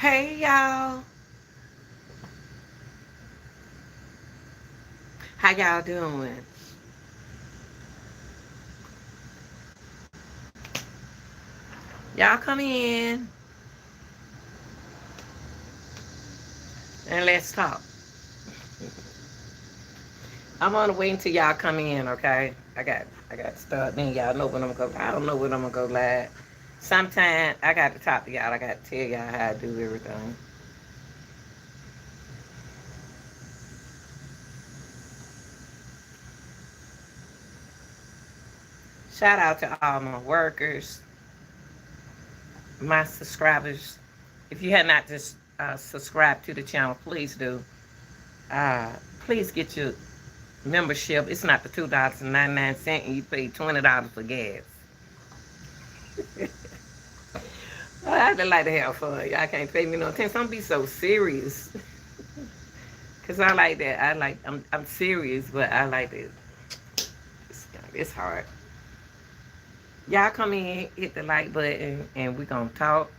Hey y'all, how y'all doing? Y'all come in and let's talk. I'm gonna wait until y'all come in, okay? I got to start. Then y'all know when I'm gonna go. I don't know when I'm gonna go live. Sometime I got to talk to y'all. I got to tell y'all how I do everything. Shout out to all my workers, my subscribers. If you have not just subscribed to the channel, please do. Uh, please get your membership. It's not the $2.99 and you pay $20 for gas. I just like to have fun. Y'all can't pay me no attention. Don't be so serious. Cause I like that. I'm serious, but I like it. It's hard. Y'all come in, hit the like button, and we're gonna talk.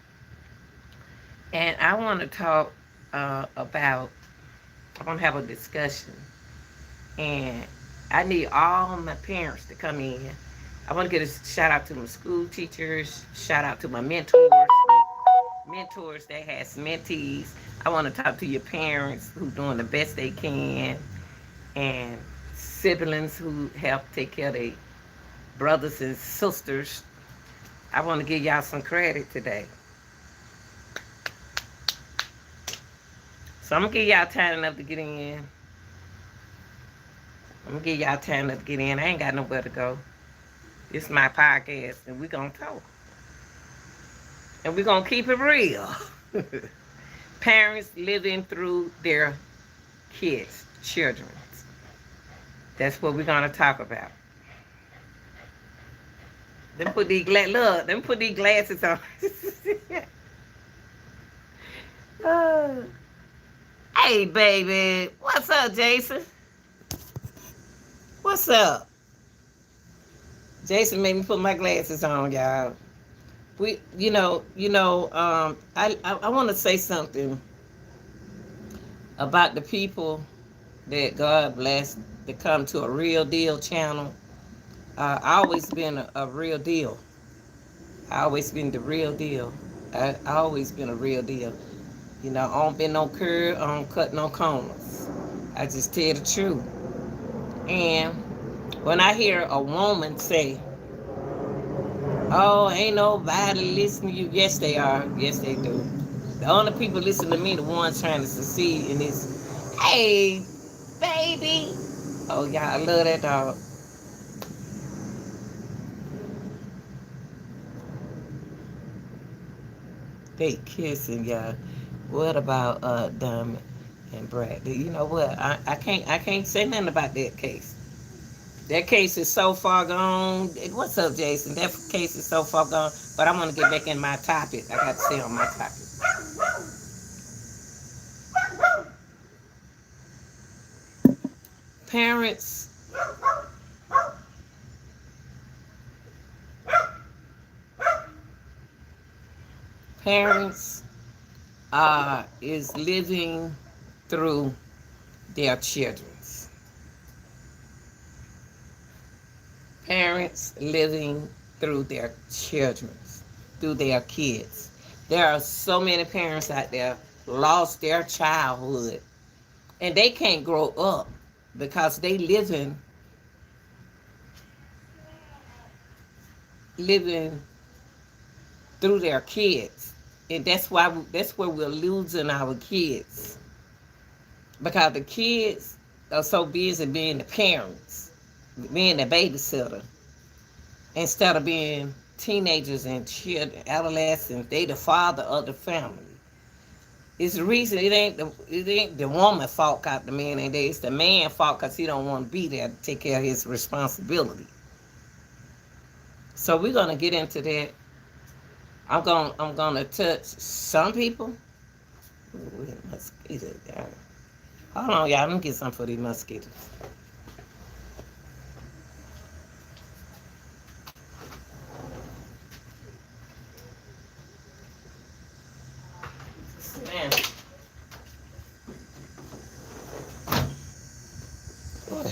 And I want to talk about. I want to have a discussion, and I need all my parents to come in. I want to get a shout out to my school teachers. Shout out to my mentors that has mentees. I want to talk to your parents who doing the best they can, and siblings who help take care of their brothers and sisters. I want to give y'all some credit today. So I'm gonna give y'all time enough to get in. I'm gonna give y'all time enough to get in. I ain't got nowhere to go. It's my podcast, and we gonna talk, and we gonna keep it real. Parents living through their kids, children. That's what we're gonna talk about. Look. Them put these glasses on. Oh. Hey, baby, what's up, Jason? What's up? Jason made me put my glasses on, y'all. I want to say something about the people that God blessed to come to a real deal channel. I always been a real deal. I always been the real deal. I always been a real deal. I don't been no curve, I don't cut no corners. I just tell the truth. And when I hear a woman say, "Oh, ain't nobody listening to you," yes they are. Yes they do. The only people listen to me, the ones trying to succeed in this. Hey, baby. Oh yeah, I love that dog. They kissing, y'all. What about Diamond and Brad? You know what? I can't say nothing about that case. That case is so far gone. What's up, Jason? That case is so far gone. But I want to get back in my topic. I got to stay on my topic. Parents, parents is living through their children's. Parents living through their children's, through their kids. There are so many parents out there lost their childhood and they can't grow up because they living through their kids. And that's where we're losing our kids. Because the kids are so busy being the parents, being the babysitter, instead of being teenagers and children, adolescents. They the father of the family. It's the reason it ain't the woman fault got the man and it's the man fault because he don't want to be there to take care of his responsibility. So we're gonna get into that. I'm gonna touch some people. Ooh, mosquitoes. Hold on, y'all. Let me get some for these mosquitoes.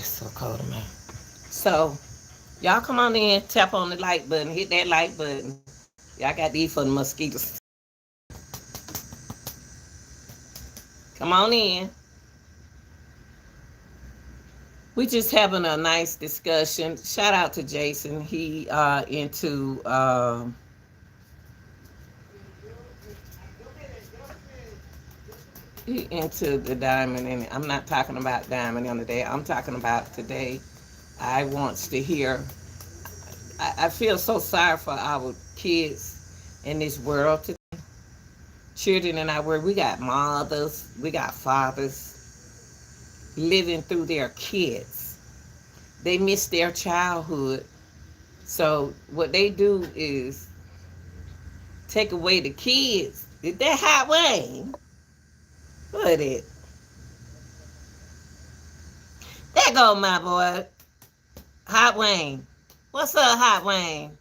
it's so cold, man. So, y'all come on in, tap on the like button, hit that like button. Y'all got these for the mosquitoes. Come on in. We just having a nice discussion. Shout out to Jason. He into the diamond, and I'm not talking about diamond on the day. I'm talking about today. I wants to hear. I feel so sorry for our kids in this world today. Children in our world, we got mothers, we got fathers living through their kids. They miss their childhood. So what they do is take away the kids. Is that Hot Wayne? What it? There go my boy, Hot Wayne. What's up, Hot Wayne?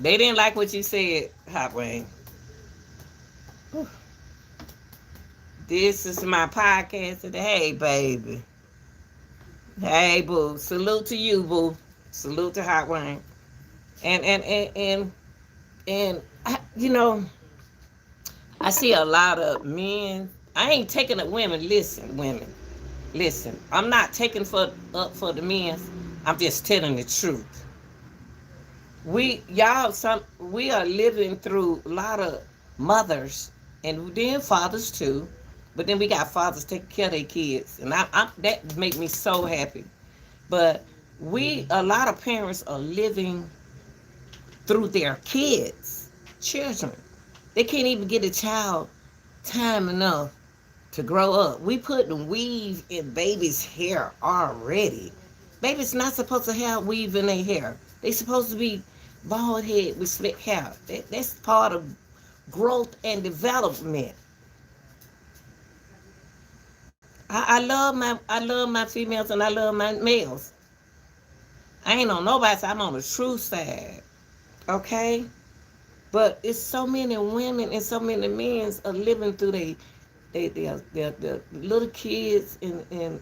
They didn't like what you said, Hot Wayne. This is my podcast today. Hey, baby. Hey, boo. Salute to you, boo. Salute to Hot Wayne. And you know, I see a lot of men. I ain't taking the women. Listen, women. Listen. I'm not taking up for the men. I'm just telling the truth. We are living through a lot of mothers and then fathers too. But then we got fathers taking care of their kids, and that make me so happy. But a lot of parents are living through their kids, children. They can't even get a child time enough to grow up. We put the weave in babies' hair already. Babies not supposed to have weave in their hair. They supposed to be bald head with slick hair. That's part of growth and development. I love my females and I love my males. I ain't on nobody's side. I'm on the true side. Okay? But it's so many women and so many men are living through their little kids and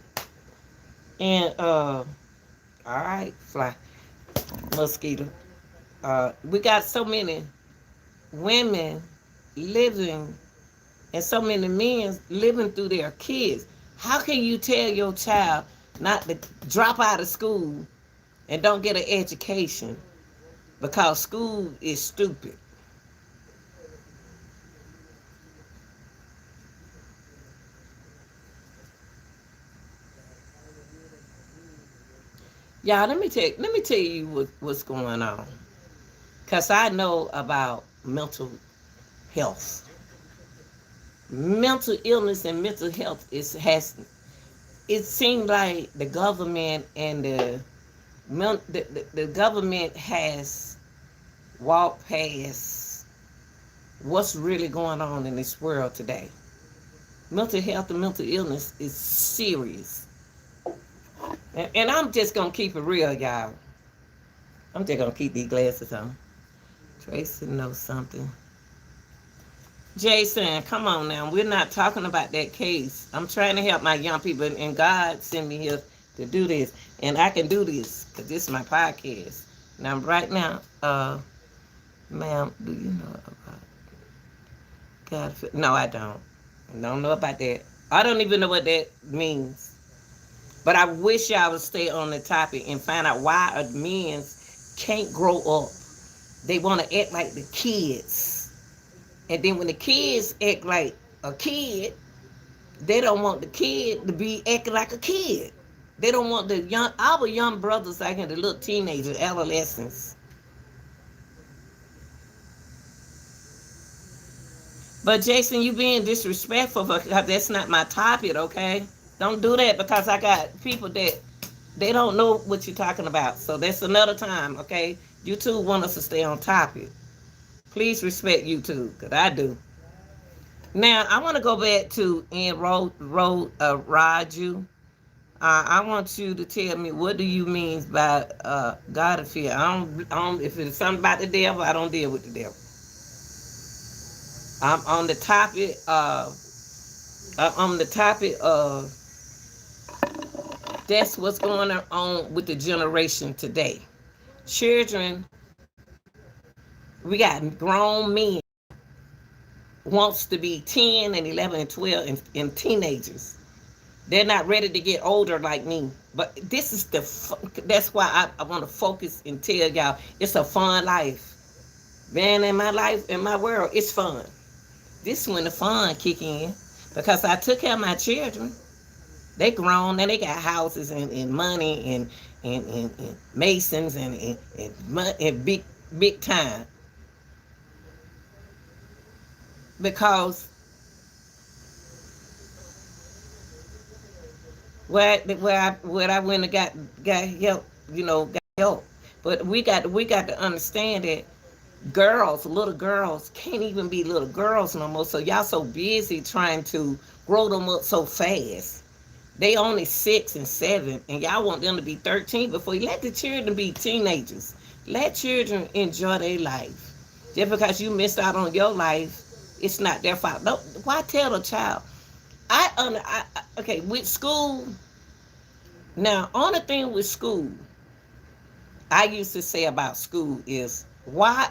all right, fly mosquito. We got so many women living and so many men living through their kids. How can you tell your child not to drop out of school and don't get an education because school is stupid? Y'all, let me tell you what's going on. Cause I know about mental health. Mental illness and mental health it seems like the government and the government has walked past what's really going on in this world today. Mental health and mental illness is serious. And I'm just gonna keep it real, y'all. I'm just gonna keep these glasses on. Tracy knows something. Jason, come on now. We're not talking about that case. I'm trying to help my young people, and God sent me here to do this. And I can do this because this is my podcast. Now, right now, ma'am, do you know about God? No, I don't. I don't know about that. I don't even know what that means. But I wish y'all would stay on the topic and find out why men can't grow up. They want to act like the kids. And then when the kids act like a kid, they don't want the kid to be acting like a kid. They don't want our young brothers out here, the little teenagers, adolescents. But Jason, you being disrespectful because that's not my topic, okay? Don't do that because I got people that they don't know what you're talking about. So that's another time, okay? YouTube want us to stay on topic. Please respect YouTube, because I do. Now, I want to go back to Raju. I want you to tell me, what do you mean by God of fear? I don't, if it's something about the devil, I don't deal with the devil. I'm on the topic of That's what's going on with the generation today. Children, we got grown men wants to be 10 and 11 and 12 and teenagers. They're not ready to get older like me. But this is that's why I want to focus and tell y'all it's a fun life. Man, in my life, in my world, it's fun. This is when the fun kick in. Because I took care of my children. They grown and they got houses and money and masons and big time. Because where I went and got help, got help. But we got to understand that girls, little girls, can't even be little girls no more. So y'all so busy trying to grow them up so fast. They only 6 and 7, and y'all want them to be 13 before you let the children be teenagers. Let children enjoy their life. Just because you missed out on your life, it's not their fault. No, why tell a child? Okay, with school. Now, only thing with school, I used to say about school is why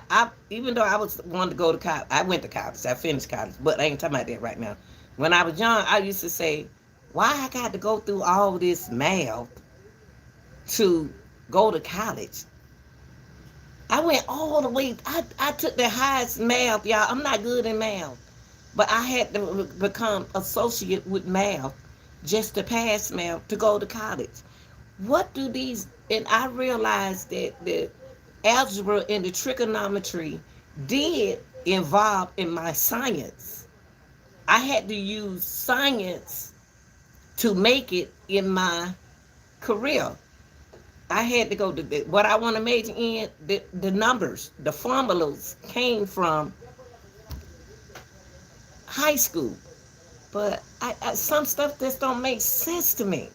even though I was wanting to go to college, I went to college, I finished college, but I ain't talking about that right now. When I was young, I used to say, why I got to go through all this math to go to college? I went all the way, I took the highest math, y'all. I'm not good in math, but I had to become associate with math just to pass math to go to college. What do these, and I realized that the algebra and the trigonometry did involve in my science. I had to use science to make it in my career. I had to go to what I want to major in. The numbers, the formulas came from high school, but some stuff just don't make sense to me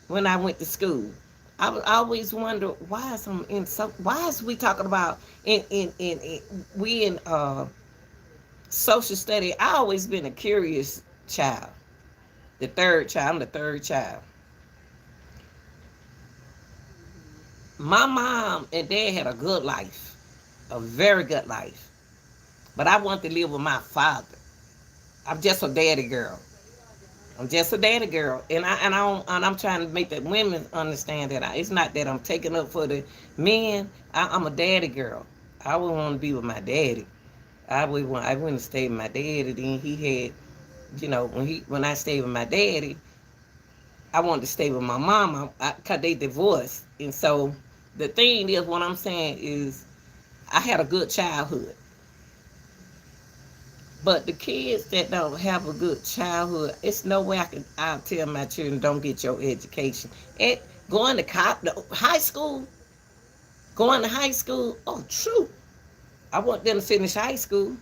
when I went to school. I would always wonder why is we talking about in social study. I always been a curious child. The third child. I'm the third child. My mom and dad had a good life, a very good life. But I wanted to live with my father. I'm just a daddy girl. I'm just a daddy girl, and I'm trying to make the women understand that it's not that I'm taking up for the men. I'm a daddy girl. I would want to be with my daddy. I wouldn't stay with my daddy. Then he had, when I stayed with my daddy, I wanted to stay with my mama because they divorced. And so the thing is, what I'm saying is, I had a good childhood. But the kids that don't have a good childhood, it's no way I'll tell my children, don't get your education. And going to high school, oh, true. I want them to finish high school.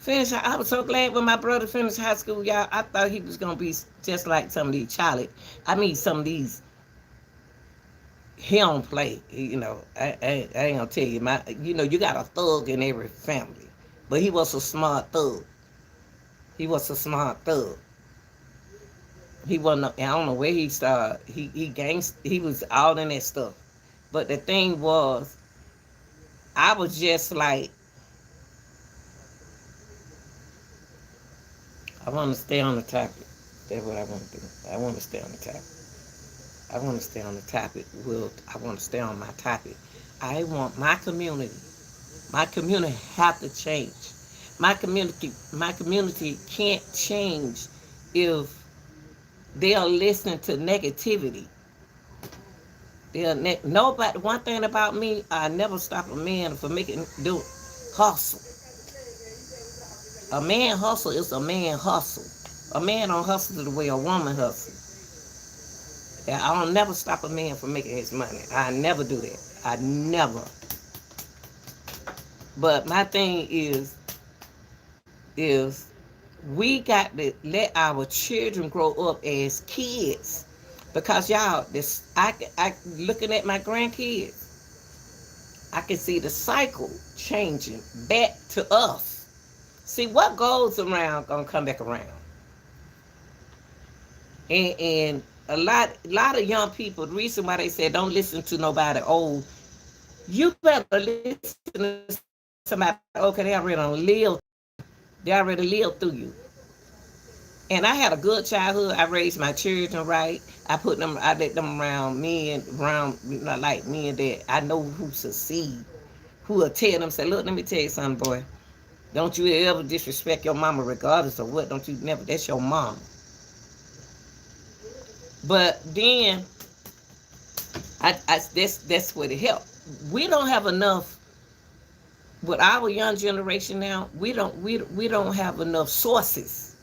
I was so glad when my brother finished high school, y'all. I thought he was going to be just like some of these some of these, he don't play, I ain't going to tell you. You got a thug in every family. But he was a smart thug. He wasn't, I don't know where he started. He was all in that stuff. But the thing was, I was just like, I want to stay on the topic. That's what I want to do. I want to stay on the topic. Well, I want to stay on my topic. I want my community have to change. My community can't change if they are listening to negativity. Nobody. One thing about me, I never stop a man from do hustle. A man hustle is a man hustle. A man don't hustle the way a woman hustle. I don't never stop a man from making his money. I never do that. I never. But my thing is we got to let our children grow up as kids, because y'all, I looking at my grandkids, I can see the cycle changing back to us. See, what goes around gonna come back around, and a lot of young people, the reason why they said don't listen to nobody old, you better listen to somebody okay, they already lived through you. And I had a good childhood. I raised my children right. I let them around men, around like men that I know who succeed, who will tell them, say, look, let me tell you something, boy. Don't you ever disrespect your mama regardless of what. Don't you never, that's your mom. But then, that's what it helped. We don't have enough, with our young generation now, we don't have enough sources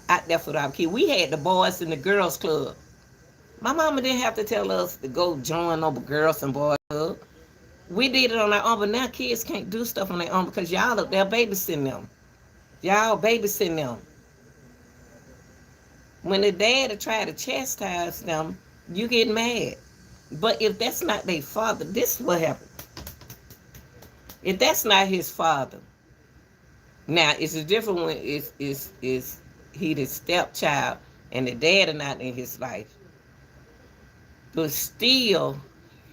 out there for our kids. We had the boys in the girls club. My mama didn't have to tell us to go join no girls and boys club. We did it on our own, but now kids can't do stuff on their own because y'all up there babysitting them. Y'all babysitting them. When the dad try to chastise them, you get mad. But if that's not their father, this is what happened. If that's not his father, now it's a different one. Is he the stepchild and the dad are not in his life? But still,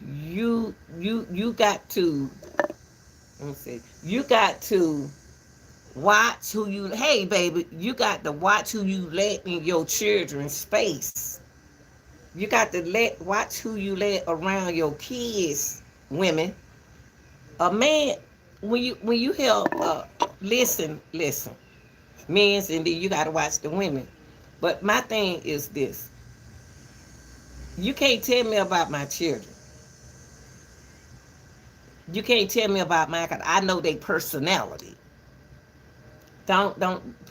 you got to, let me see, you got to watch who you, hey baby, you got to watch who you let in your children's space. You got to watch who you let around your kids, women. A man, when you help, listen, men's, and then you got to watch the women. But my thing is this: you can't tell me about my children. You can't tell me about mine, 'cause I know their personality. Don't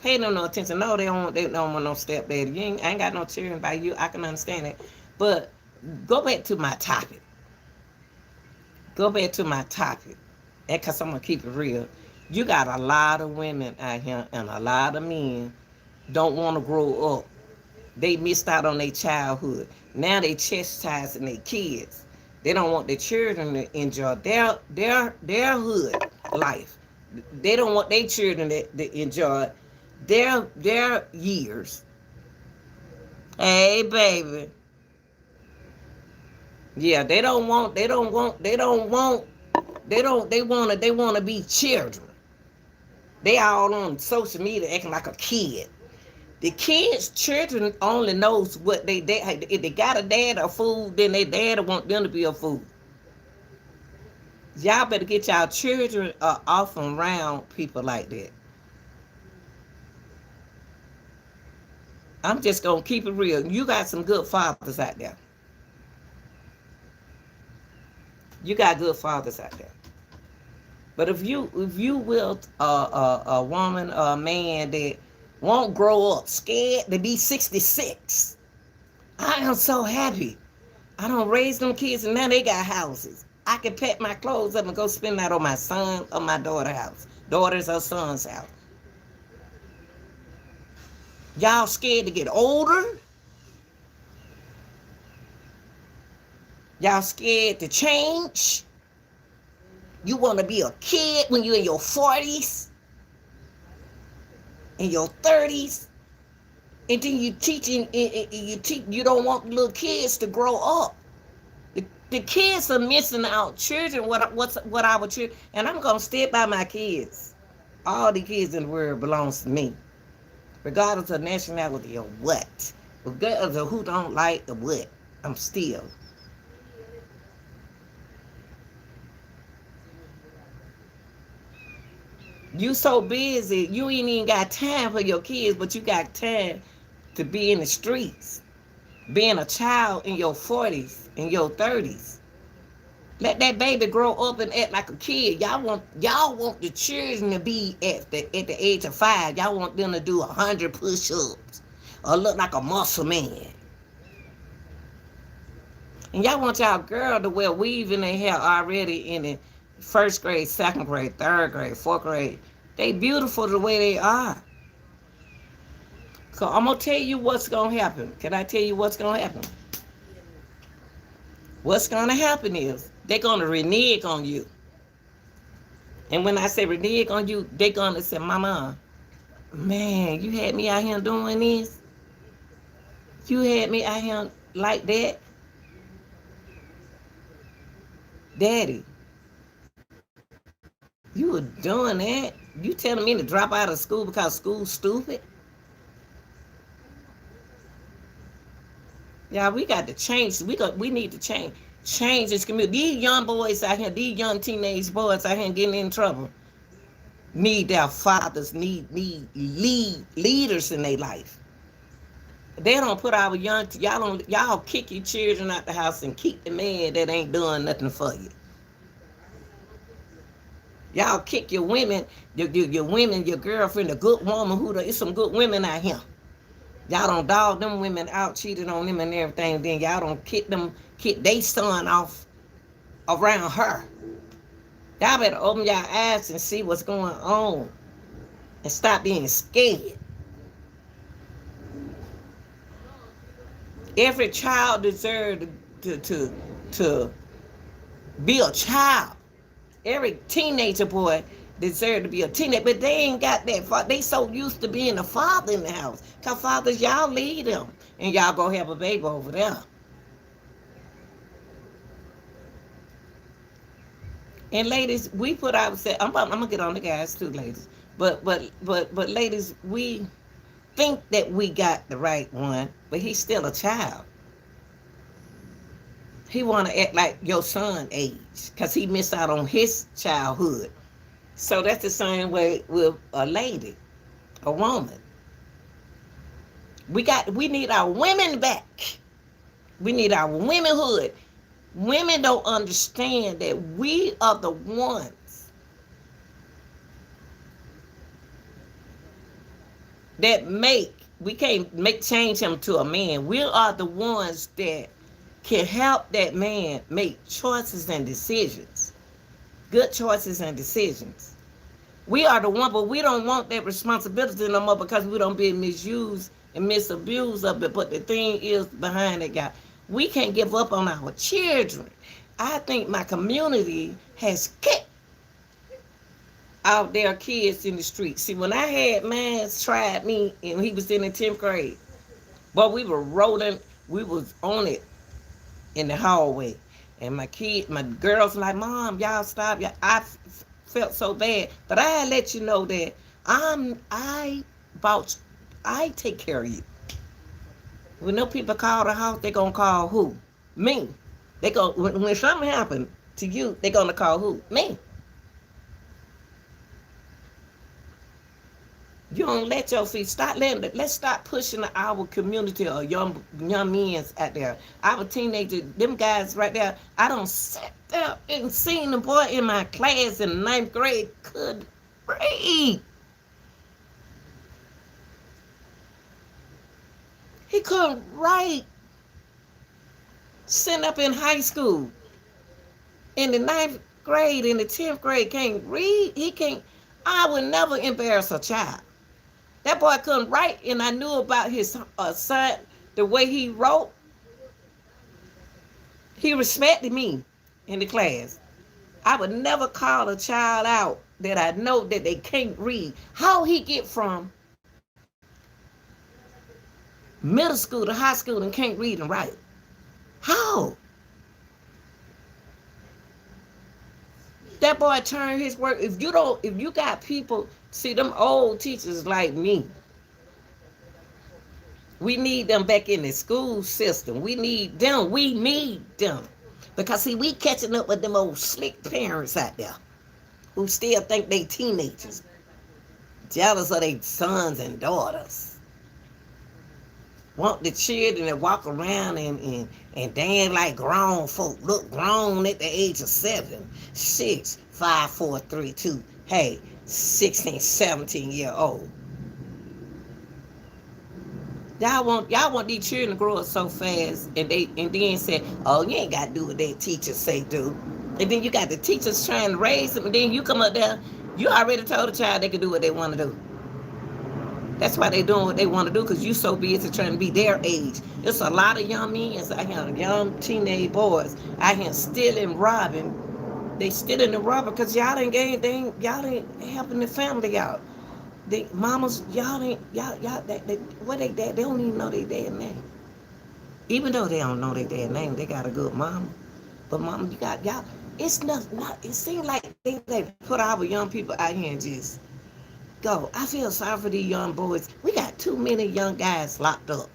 pay them no attention. No, they don't want no stepdaddy. I ain't got no children by you. I can understand it. But go back to my topic. Go back to my topic. And because I'm going to keep it real. You got a lot of women out here and a lot of men don't want to grow up. They missed out on their childhood. Now they chastising their kids. They don't want their children to enjoy their hood life. They don't want their children to enjoy their years. Hey baby. Yeah, they wanna be children. They all on social media acting like a kid. The kids, children only knows what if they got a dad or a fool, then their dad want them to be a fool. Y'all better get y'all children off and around people like that. I'm just gonna keep it real. You got some good fathers out there. You got good fathers out there. But if you will a woman or a man that won't grow up, scared to be 66, I am so happy. I don't raise them kids and now they got houses. I can pack my clothes up and go spend that on my son or my daughter's house. Daughter's or son's house. Y'all scared to get older? Y'all scared to change? You want to be a kid when you're in your 40s, in your 30s, and then you don't want little kids to grow up. The kids are missing out. Children, what our children, and I'm gonna stay by my kids. All the kids in the world belongs to me, regardless of nationality or what, regardless of who don't like or what. I'm still. You so busy, you ain't even got time for your kids, but you got time to be in the streets, being a child in your 40s, in your 30s. Let that baby grow up and act like a kid. Y'all want the children to be at the age of 5. Y'all want them to do 100 push-ups or look like a muscle man. And y'all want y'all girl to wear weave in their hair already in the first grade, second grade, third grade, fourth grade. They beautiful the way they are. So I'm going to tell you what's going to happen. Can I tell you what's going to happen? What's going to happen is they're going to renege on you. And when I say renege on you, they're going to say, Mama, man, you had me out here doing this. You had me out here like that, Daddy. You were doing that. You telling me to drop out of school because school's stupid? Yeah, we got to change. We need to change this community. These young boys out here, these young teenage boys out here getting in trouble, need their fathers, need leaders in their life. They don't put our y'all kick your children out the house and keep the man that ain't doing nothing for you. Y'all kick your women, your women, your girlfriend, a good woman it's some good women out here. Y'all don't dog them women out, cheated on them and everything. Then y'all don't kick they son off around her. Y'all better open your eyes and see what's going on and stop being scared. Every child deserves to be a child. Every teenager boy deserves to be a teenager, but they ain't got that. They so used to being a father in the house. Cause fathers, y'all lead them, and y'all go have a baby over there. And ladies, we put ourselves. I'm gonna get on the guys too, ladies. But ladies, we think that we got the right one, but he's still a child. He want to act like your son age because he missed out on his childhood. So that's the same way with a lady, a woman. We need our women back. We need our womanhood. Women don't understand that we are the ones that we can't change him to a man. We are the ones that can help that man make choices and decisions. Good choices and decisions. We are the one, but we don't want that responsibility no more because we don't be misused and misabused of it. But the thing is behind it, guy, we can't give up on our children. I think my community has kept out their kids in the street. See, when I had mine tried me and he was in the 10th grade, but we were rolling, we was on it in the hallway. And my girls were like, Mom, y'all stop. I felt so bad. But I let you know that I take care of you. When no people call the house, they gonna call who? Me. When something happened to you, they gonna call who? Me. You don't let your feet let's stop pushing our community or young men out there. Our teenagers, them guys right there, I don't sat there and seen the boy in my class in the 9th grade could read. He couldn't write. Sitting up in high school. In the 9th grade, in the 10th grade, can't read. He can't. I would never embarrass a child. That boy couldn't write, and I knew about his son, the way he wrote. He respected me in the class. I would never call a child out that I know that they can't read. How he get from middle school to high school and can't read and write? How? That boy turned his work. If you got people, see them old teachers like me. We need them back in the school system. We need them. We need them. Because see, we catching up with them old slick parents out there who still think they teenagers. Jealous of their sons and daughters. Want the children to walk around and dance like grown folk. Look grown at the age of 7, 6, 5, 4, 3, 2. Hey, 16, 17-year-old. Y'all want these children to grow up so fast and then say, oh, you ain't got to do what that teacher say do. And then you got the teachers trying to raise them, and then you come up there, you already told the child they can do what they want to do. That's why they doing what they want to do, because you so busy trying to be their age. There's a lot of young men out here, young teenage boys out here stealing, robbing. They stealing and robbing because y'all ain't helping the family out. They mamas, y'all ain't, y'all, what they dad, they don't even know they dad name. Even though they don't know their dad name, they got a good mama. But mama, you got y'all. It's not. It seems like they put our young people out here and just go. I feel sorry for these young boys. We got too many young guys locked up.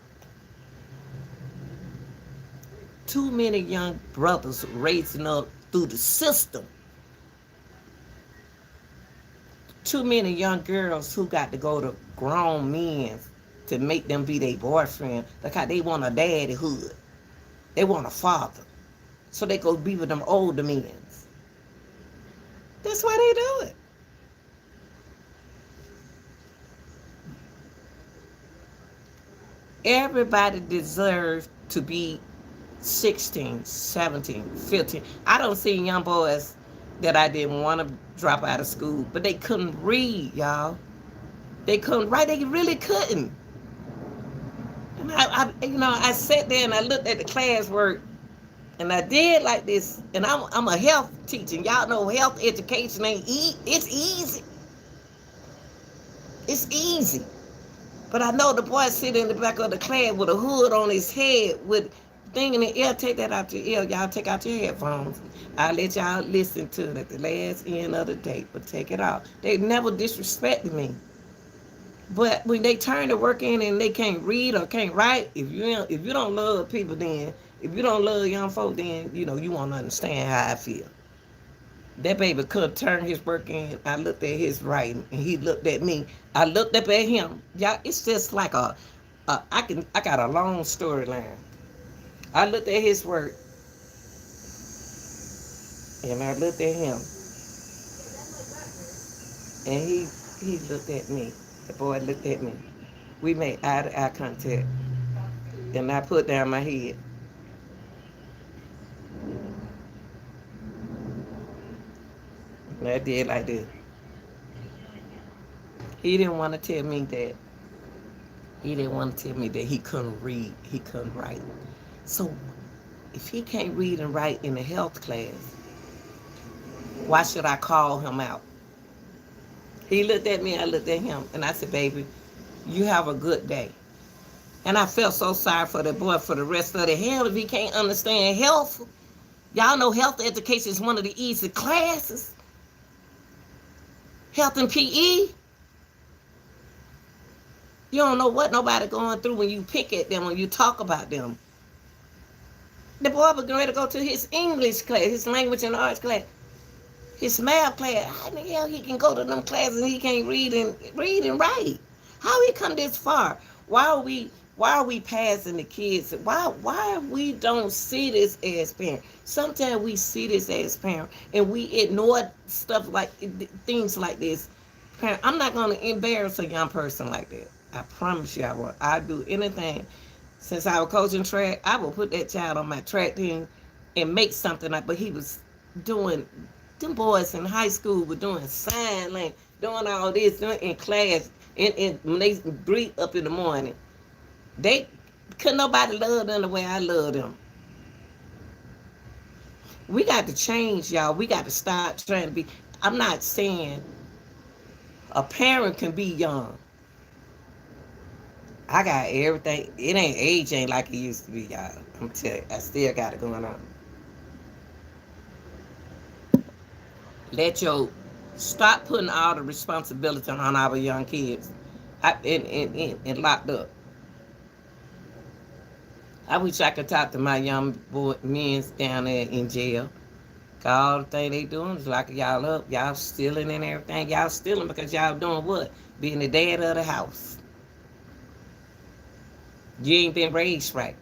Too many young brothers raising up through the system. Too many young girls who got to go to grown men to make them be their boyfriend because they want a daddyhood. They want a father. So they go be with them older men. That's why they do it. Everybody deserves to be 16, 17, 15. I don't see young boys that I didn't want to drop out of school, but they couldn't read, y'all. They couldn't write. They really couldn't. And I sat there and I looked at the classwork, and I did like this. And I'm a health teacher. Y'all know health education ain't it's easy. It's easy. But I know the boy sitting in the back of the class with a hood on his head with thing in the ear. Take that out your ear. Y'all take out your headphones. I'll let y'all listen to it at the last end of the day, but take it out. They never disrespected me. But when they turn to work in and they can't read or can't write, if you don't love people, then if you don't love young folk, then you won't understand how I feel. That baby could turn his work in. I looked at his writing, and he looked at me. I looked up at him. Y'all, it's just like I got a long storyline. I looked at his work, and I looked at him, and he looked at me. The boy looked at me. We made eye contact, and I put down my head. And I did like this. He didn't want to tell me that. He didn't want to tell me that he couldn't read, he couldn't write. So if he can't read and write in the health class, why should I call him out? He looked at me, I looked at him, and I said, baby, you have a good day. And I felt so sorry for the boy for the rest of the hell if he can't understand health. Y'all know health education is one of the easy classes. Health and PE. You don't know what nobody going through when you pick at them, when you talk about them. The boy was going to go to his English class, his language and arts class, his math class. How the hell he can go to them classes and he can't read and write? How he come this far? Why are we passing the kids? Why we don't see this as parents? Sometimes we see this as parents and we ignore stuff like things like this. I'm not going to embarrass a young person like that. I promise you I won't. I'll do anything. Since I was coaching track, I will put that child on my track team and make something up. But he was doing, them boys in high school were doing sign language, doing all this, doing in class, and when they greet up in the morning. They couldn't nobody love them the way I love them. We got to change, y'all. We got to stop trying to be. I'm not saying a parent can be young. I got everything. Age ain't like it used to be, y'all. I'm telling you, I still got it going on. Stop putting all the responsibility on our young kids and locked up. I wish I could talk to my young men down there in jail. Cause all the thing they doing is locking y'all up. Y'all stealing and everything. Y'all stealing because y'all doing what? Being the dad of the house. You ain't been raised right.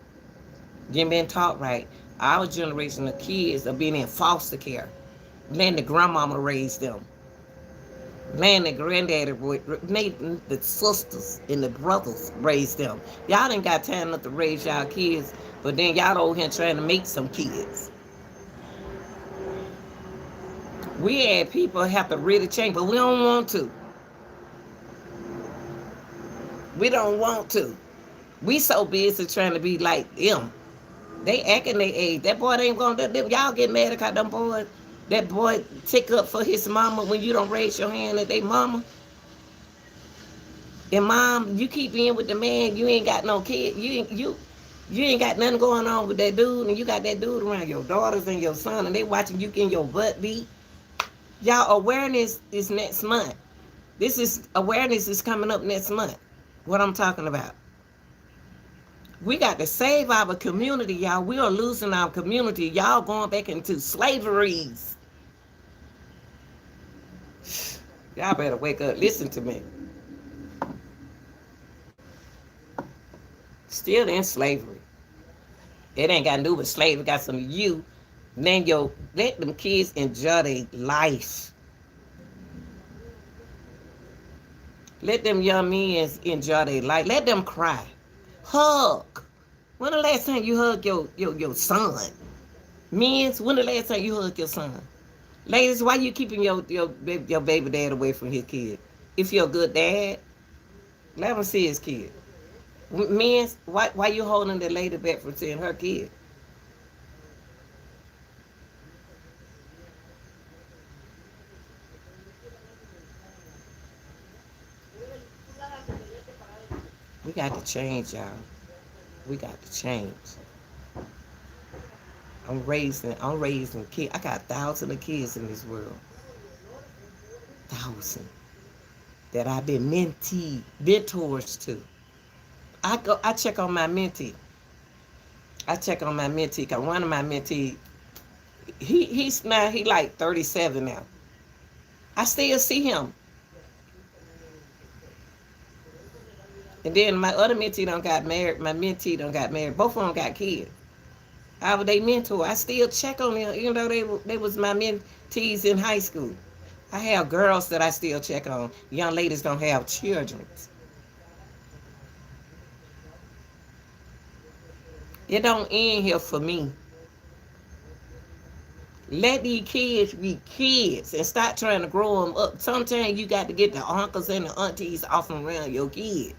You ain't been taught right. Our generation of kids are being in foster care. Letting the grandmama raise them. Letting the granddaddy, the sisters and the brothers raise them. Y'all ain't got time enough to raise y'all kids, but then y'all over here trying to make some kids. We had people have to really change, but we don't want to. We don't want to. We so busy trying to be like them. They acting their age. That boy ain't gonna do them. Y'all get mad because them boys, that boy take up for his mama when you don't raise your hand at their mama. And mom, you keep being with the man, you ain't got no kid. You ain't got nothing going on with that dude, and you got that dude around your daughters and your son, and they watching you getting your butt beat. Y'all, awareness is next month. This is awareness is coming up next month. What I'm talking about. We got to save our community, y'all. We are losing our community. Y'all going back into slaveries. Y'all better wake up. Listen to me. Still in slavery. It ain't got to do with slavery. It got some of you. Then let them kids enjoy their life. Let them young men enjoy their life. Let them cry. Hug. When the last time you hugged your son? Men's, when the last time you hugged your son? Ladies, why you keeping your baby dad away from his kid? If you're a good dad, let him see his kid. Men's, why you holding the lady back from seeing her kid? We got to change, y'all. We got to change. I'm raising kids. I got thousands of kids in this world. Thousands. That I've been mentors to. I check on my mentee. Cause one of my mentee, he's like 37 now. I still see him. And then my other mentee don't got married. My mentee don't got married. Both of them got kids. I was their mentor. I still check on them, even though they was my mentees in high school. I have girls that I still check on. Young ladies don't have children. It don't end here for me. Let these kids be kids and stop trying to grow them up. Sometimes you got to get the uncles and the aunties off and around your kid.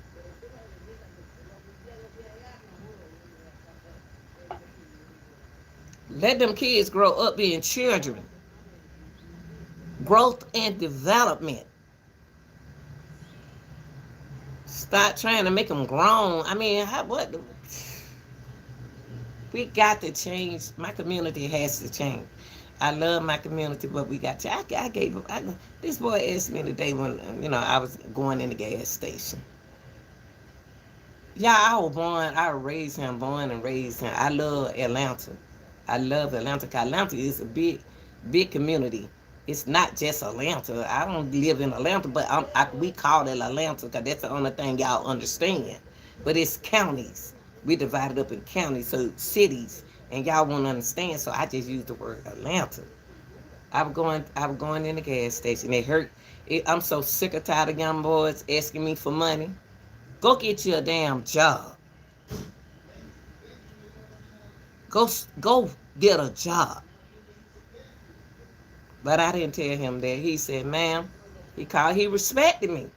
Let them kids grow up being children. Growth and development. Stop trying to make them grown. I mean, what? We got to change. My community has to change. I love my community, but we got to. This boy asked me today when I was going in the gas station. Yeah, I was raised him, born and raised him. I love Atlanta. I love Atlanta because Atlanta is a big community. It's not just Atlanta. I don't live in Atlanta, but we call it Atlanta because that's the only thing y'all understand. But it's counties. We divided up in counties, so cities, and y'all won't understand. So I just use the word Atlanta. I was going in the gas station. It hurt. I'm so sick or tired of young boys asking me for money. Go get you a damn job. Go get a job. But I didn't tell him that. He said, ma'am, he respected me.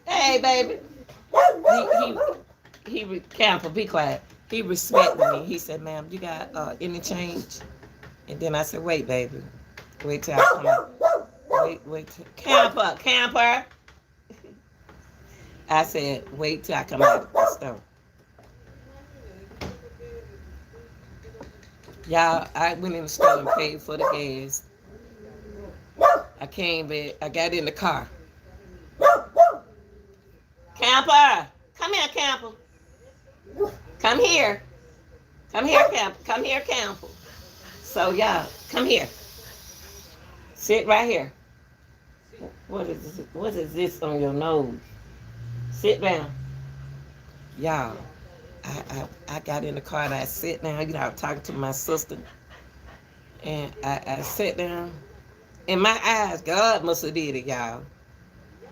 Hey, baby. Camper, be quiet. He respected me. He said, ma'am, you got any change? And then I said, wait, baby. Wait till I come out. Wait. Camper. I said, wait till I come out of the store. Y'all, I went in the store and paid for the gas. I came back. I got in the car. Camper! Come here, Camper. Come here. Camper. So, y'all, come here. Sit right here. What is this on your nose? Sit down. Y'all, I got in the car and I sat down. I was talking to my sister. And I sat down. In my eyes, God must have did it, y'all.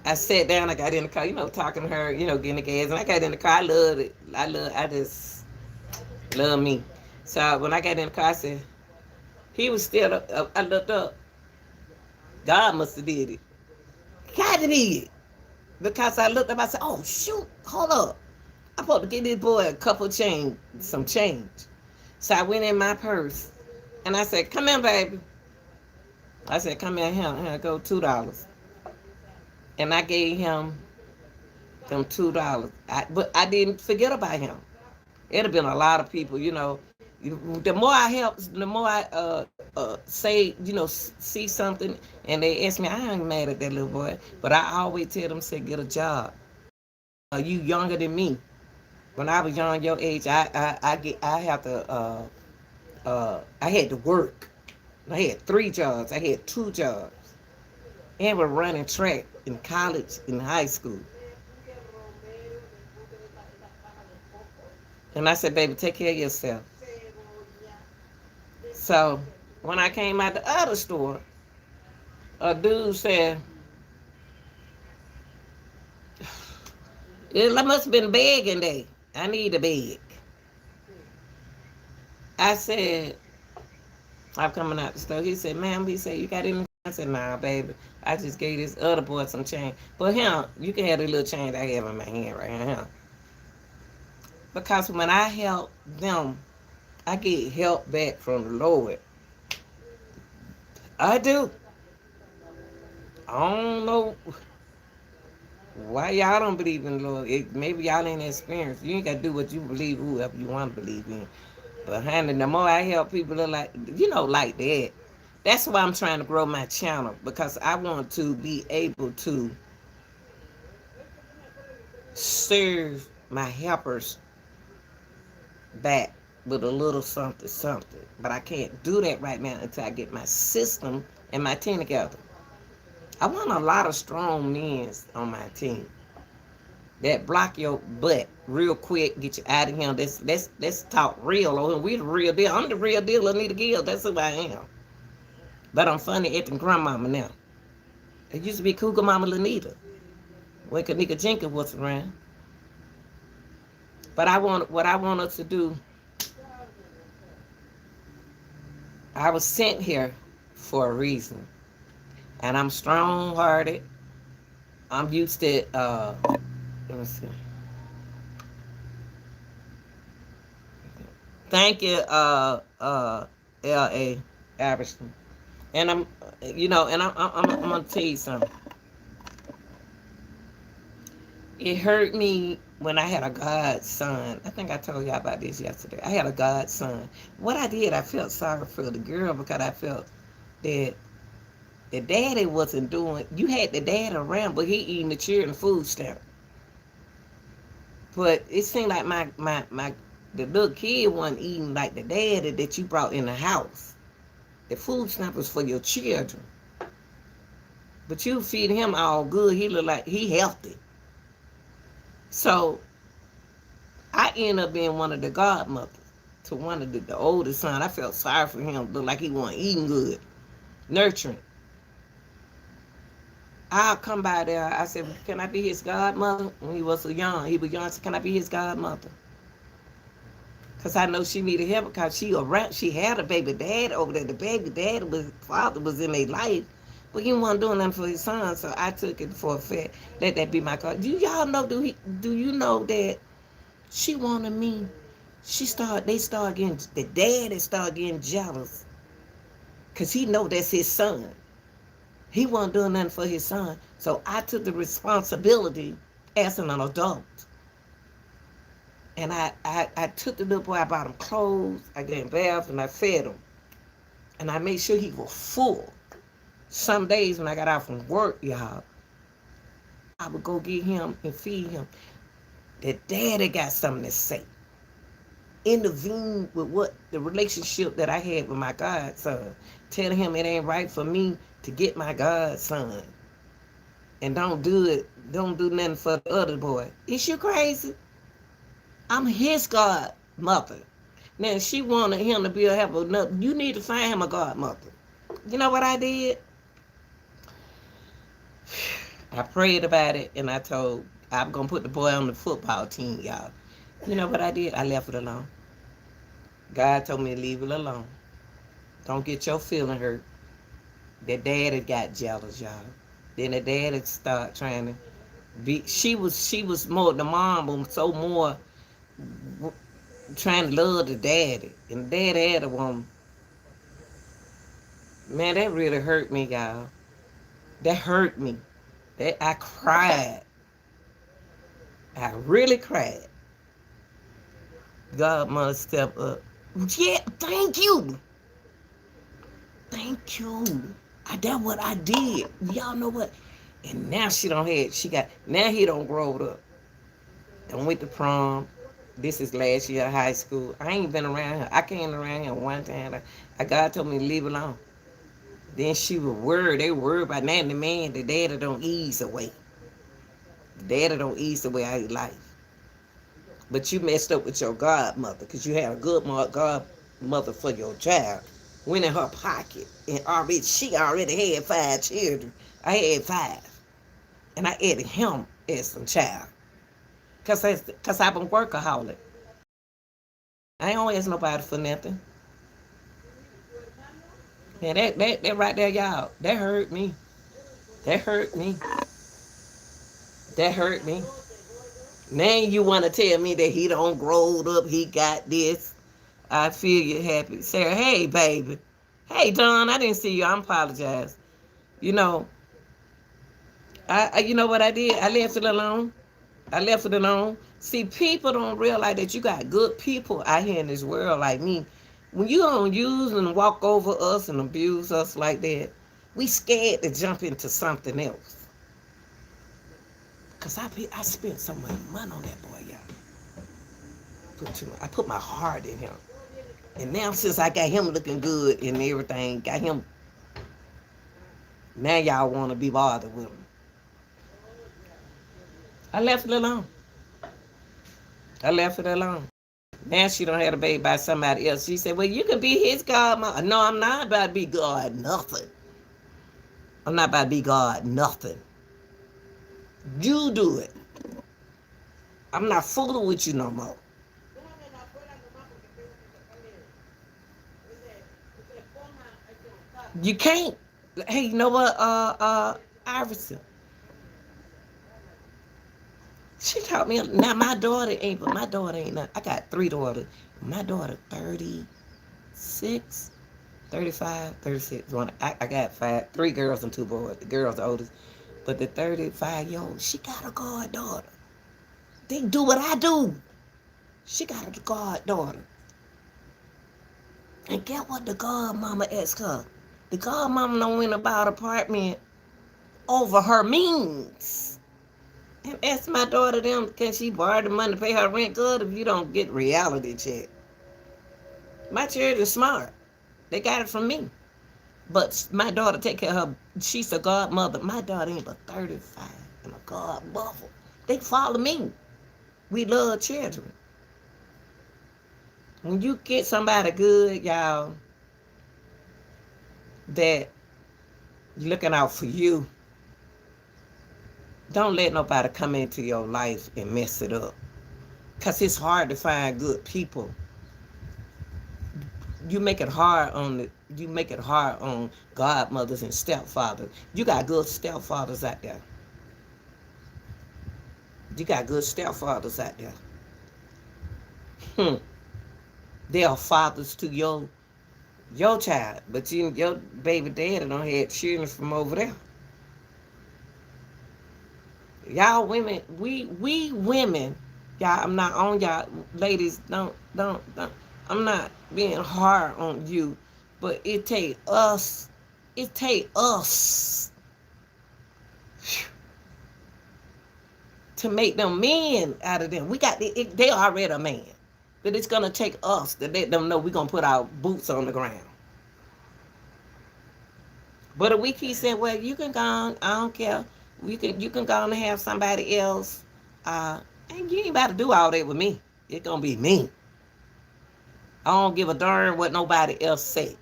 I sat down, I got in the car, talking to her, getting the gas. And I got in the car, I loved it. I just love me. So when I got in the car, I said, he was still up. I looked up. God must have did it. God did it. Because I looked up, I said, oh, shoot, hold up. I'm supposed to get this boy some change. So I went in my purse, and I said, come here, baby. I said, come here, go $2. and I gave him them $2. But I didn't forget about him. It'd have been a lot of people, you know. The more I help, the more I say, you know, see something, and they ask me, I ain't mad at that little boy, but I always tell them, say, get a job. You younger than me. When I was young, your age, I have to I had to work. I had 3 jobs. I had 2 jobs, and was running track in college, in high school. And I said, baby, take care of yourself. So when I came out the other store, a dude said, it must have been begging day. I need a beg. I said, I'm coming out the store. He said, ma'am, he said, you got anything? I said, nah, baby. I just gave this other boy some change. But him, you can have the little change I have in my hand right now. Because when I help them, I get help back from the Lord. I do. I don't know why y'all don't believe in the Lord. Maybe y'all ain't experienced. You ain't got to do what you believe, whoever you want to believe in. But honey, the more I help people like, you know, like that, that's why I'm trying to grow my channel. Because I want to be able to serve my helpers back with a little something, something. But I can't do that right now until I get my system and my team together. I want a lot of strong men on my team that block your butt real quick, get you out of here. Let's talk real. Oh, we the real deal. I'm the real deal, Anita Gill. That's who I am. But I'm funny acting grandmama now. It used to be Cougar Mama Lanita when Kanika Jenkins was around. But what I want us to do, I was sent here for a reason. And I'm strong-hearted. I'm used to, let me see. Thank you, L.A. Iverson. And I'm, you know, and I'm going to tell you something. It hurt me when I had a godson. I think I told y'all about this yesterday. I had a godson. What I did, I felt sorry for the girl because I felt that the daddy wasn't doing, you had the dad around, but he eating the children food stamp. But it seemed like the little kid wasn't eating like the daddy that you brought in the house. The food stamp was for your children. But you feed him all good, he look like he healthy. So I ended up being one of the godmothers to one of the oldest son. I felt sorry for him, looked like he wasn't eating good, nurturing. I'll come by there. I said, can I be his godmother? When he was so young. He was young. I said, can I be his godmother? Because I know she needed help because she had a baby dad over there. The baby dad father was in their life. But he wasn't doing nothing for his son. So I took it for a fact. Let that be my God. Do y'all know, do you know that she wanted me? The daddy started getting jealous. Because he know that's his son. He wasn't doing nothing for his son. So I took the responsibility as an adult. And I took the little boy, I bought him clothes, I gave him bath, and I fed him. And I made sure he was full. Some days when I got out from work, y'all, I would go get him and feed him. The daddy got something to say. Intervene with what the relationship that I had with my godson. Tell him it ain't right for me to get my godson. And don't do nothing for the other boy. Is you crazy? I'm his godmother. Now, if she wanted him to have another, you need to find him a godmother. You know what I did? I prayed about it, and I told, I'm going to put the boy on the football team, y'all. You know what I did? I left it alone. God told me to leave it alone. Don't get your feeling hurt. The daddy got jealous, y'all. Then the daddy started trying to be, she was more, the mom was so more trying to love the daddy. And the daddy had a woman. Man, that really hurt me, y'all. That hurt me. I cried. I really cried. Godmother stepped up. Yeah, thank you. Thank you. That's what I did. Y'all know what? And now she don't have, now he don't grow up. And went to prom. This is last year of high school. I ain't been around her. I came around here one time. God told me to leave alone. Then she was worried. They were worried about that. The man, the daddy don't ease away. The daddy don't ease away out of your life. But you messed up with your godmother because you had a good godmother for your child. Went in her pocket and she already had 5 children. I had 5. And I added him as a child. Because I've been workaholic. I ain't always ask nobody for nothing. And that right there, y'all, that hurt me. That hurt me. That hurt me. Now you want to tell me that he don't grow up, he got this. I feel you happy. Sarah, hey, baby. Hey, Don, I didn't see you. I apologize. You know, you know what I did? I left it alone. I left it alone. See, people don't realize that you got good people out here in this world like me. When you don't use and walk over us and abuse us like that, we scared to jump into something else. Because I spent so much money on that boy, y'all. I put my heart in him. And now since I got him looking good and everything, got him, now y'all want to be bothered with him. I left it alone. I left it alone. Now she don't have a baby by somebody else. She said, well, you can be his godmother. No, I'm not about to be God nothing. I'm not about to be God nothing. You do it. I'm not fooling with you no more. You can't. Hey, you know what, Iverson? She taught me. Now my daughter ain't nothing. I got 3 daughters. My daughter 36, 35, 36. I got 3 girls and 2 boys. The girl's the oldest. But the 35-year-old, she got a goddaughter. They do what I do. She got a goddaughter. And get what the godmama asked her. The godmama don't went about apartment over her means. And asked my daughter them, can she borrow the money to pay her rent? Good if you don't get reality check. My children smart. They got it from me. But my daughter take care of her. She's a godmother. My daughter ain't but 35 and a godmother. They follow me. We love children. When you get somebody good, y'all, that looking out for you, don't let nobody come into your life and mess it up. Because it's hard to find good people. You make it hard on godmothers and stepfathers. You got good stepfathers out there. You got good stepfathers out there. They are fathers to your child, but your baby daddy don't have children from over there. Y'all women, we women, y'all, I'm not on y'all ladies, don't, I'm not being hard on you, but it take us to make them men out of them. We got, they already a man, but it's gonna take us to let them know we're gonna put our boots on the ground. But if we keep saying, well, you can go on, I don't care, you can go on and have somebody else, and you ain't about to do all that with me. It's gonna be me. I don't give a darn what nobody else say.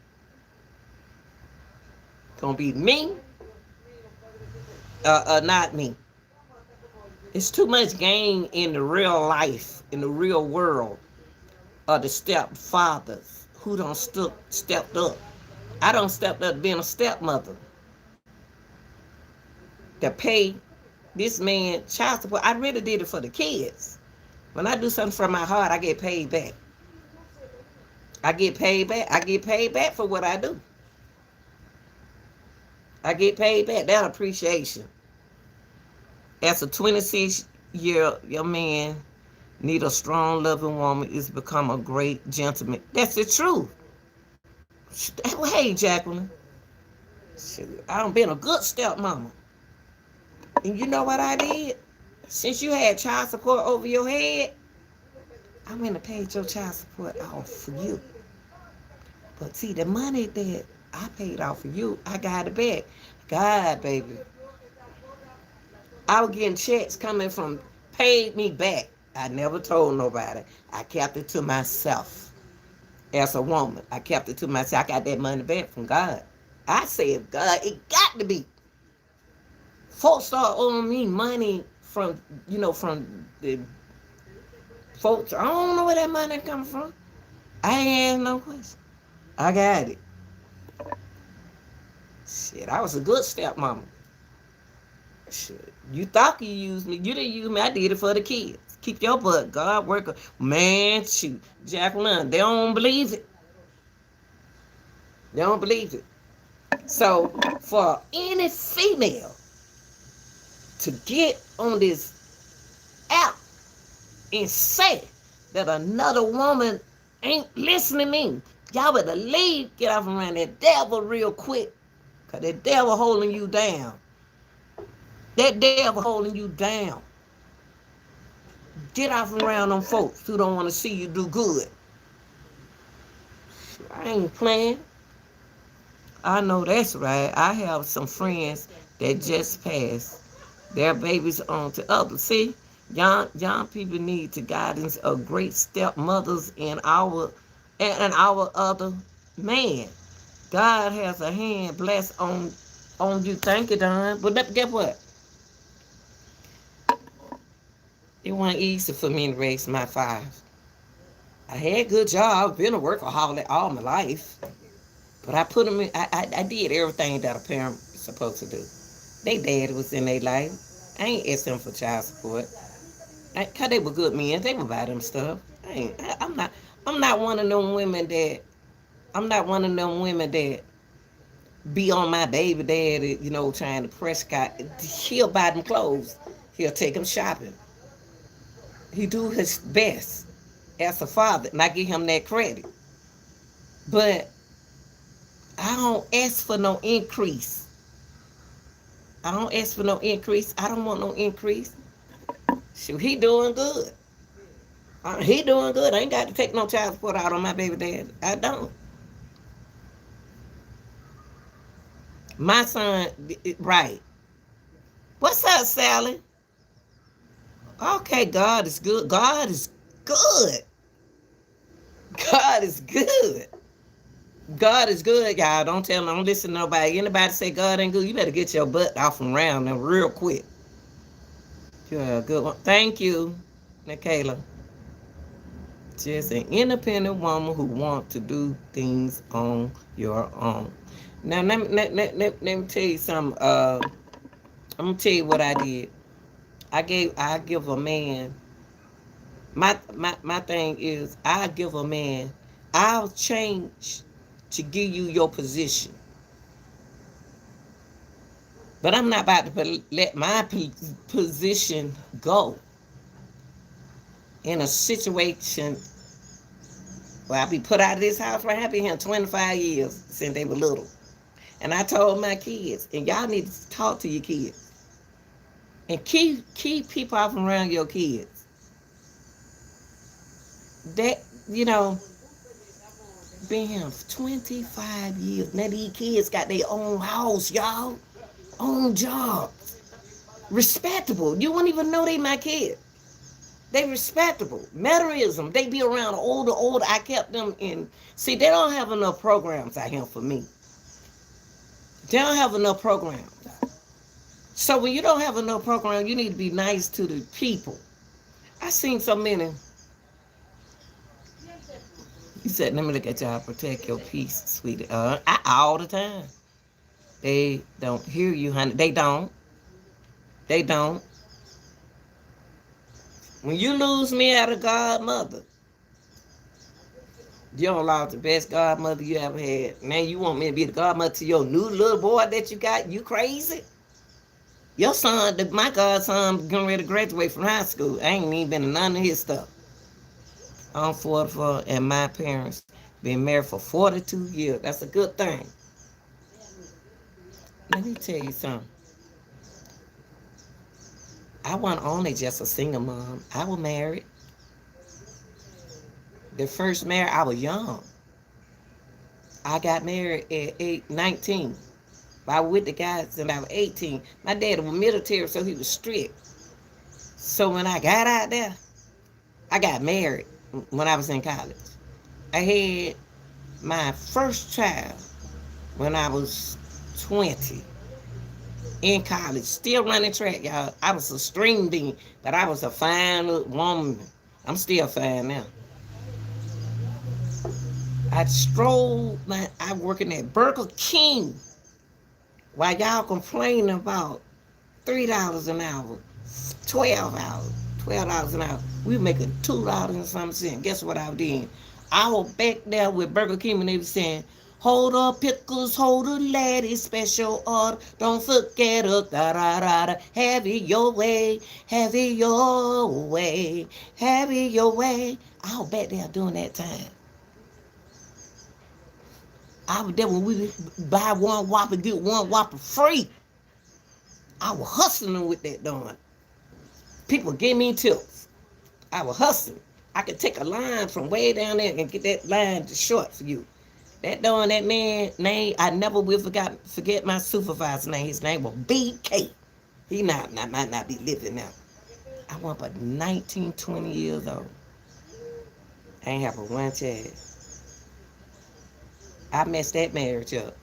It's gonna be me, not me. It's too much gain in the real life, in the real world, of the stepfathers who don't stepped up. I don't step up being a stepmother to pay this man child support. I really did it for the kids. When I do something from my heart, I get paid back. I get paid back. I get paid back for what I do. I get paid back. That appreciation. As a 26-year your man need a strong, loving woman is become a great gentleman. That's the truth. Hey, Jacqueline, I done been a good stepmama. And you know what I did? Since you had child support over your head, I went and paid your child support off for you. But see, the money that I paid off for you, I got it back. God, baby. I was getting checks coming from paid me back. I never told nobody. I kept it to myself. As a woman, I kept it to myself. I got that money back from God. I said, God, it got to be. Folks start owing me money from, from the folks. I don't know where that money come from. I ain't asked no question. I got it. Shit, I was a good stepmama. Shit, you thought you used me. You didn't use me. I did it for the kids. Keep your butt. God worker. Man, shoot. Jacqueline, they don't believe it. They don't believe it. So, for any female to get on this app and say that another woman ain't listening to me, y'all better leave, get off around that devil real quick. Because that devil holding you down. That devil holding you down. Get off around them folks who don't want to see you do good. I ain't playing. I know that's right. I have some friends that just passed their babies on to others. See, young people need the guidance of great stepmothers and our other man. God has a hand blessed on you. Thank you, Don. But guess what? It wasn't easy for me to raise my five. I had a good job. I've been a workaholic all my life. But I put them in, I did everything that a parent is supposed to do. They daddy was in their life. I ain't asked them for child support. Cause they were good men. They would buy them stuff. I'm not one of them women that, be on my baby daddy, trying to press God. He'll buy them clothes. He'll take them shopping. He do his best as a father, and I give him that credit. But I don't ask for no increase. I don't ask for no increase. I don't want no increase. Shoot, he doing good. He doing good. I ain't got to take no child support out on my baby dad. I don't. My son, right. What's up, Sally? Okay, God is good. God is good. God is good. God is good, y'all. Don't listen to nobody. Anybody say God ain't good, you better get your butt off and around them real quick. You're a good one. Thank you, Nikayla. Just an independent woman who wants to do things on your own. Now, let me tell you something. I'm going to tell you what I did. I give a man, my thing is, I give a man, I'll change to give you your position. But I'm not about to let my position go in a situation where I be put out of this house right now. I've been here 25 years since they were little. And I told my kids, and y'all need to talk to your kids. And keep people off around your kids. That, been here 25 years. Now these kids got their own house, y'all. Own jobs. Respectable. You won't even know they my kids. They respectable. Mannerism. They be around older. I kept them in. See, they don't have enough programs out here for me. They don't have enough programs. So when you don't have enough program, you need to be nice to the people. I seen so many. You said, let me look at y'all. Protect your peace, sweetie. All the time. They don't hear you, honey. They don't. They don't. When you lose me as a godmother, you don't lost the best godmother you ever had. Now you want me to be the godmother to your new little boy that you got? You crazy? Your son, my godson, getting ready to graduate from high school. I ain't even been in none of his stuff. I'm 44, and my parents been married for 42 years. That's a good thing. Let me tell you something. I wasn't only just a single mom. I was married. The first marriage, I was young. I got married at 19. I was with the guys when I was 18. My dad was military, so he was strict. So when I got out there, I got married when I was in college. I had my first child when I was 20 in college, still running track, y'all. I was a string bean, but I was a fine little woman. I'm still fine now. I working at Burger King while y'all complaining about $3 an hour, 12 hours, $12 an hour. We making $2 and some cents. Guess what I did? I was back there with Burger King and they was saying, hold up pickles, hold a lettuce, special order. Don't forget a da-da-da-da. Have it your way, have it your way, have it your way. I was back there during that time. I was there when we buy one Whopper, get one Whopper free. I was hustling with that doing. People give me tips. I was hustling. I could take a line from way down there and get that line to short for you. That man name, I never will forget my supervisor's name. His name was BK. He might not be living now. I was about 19, 20 years old. I ain't have a one child. I messed that marriage up.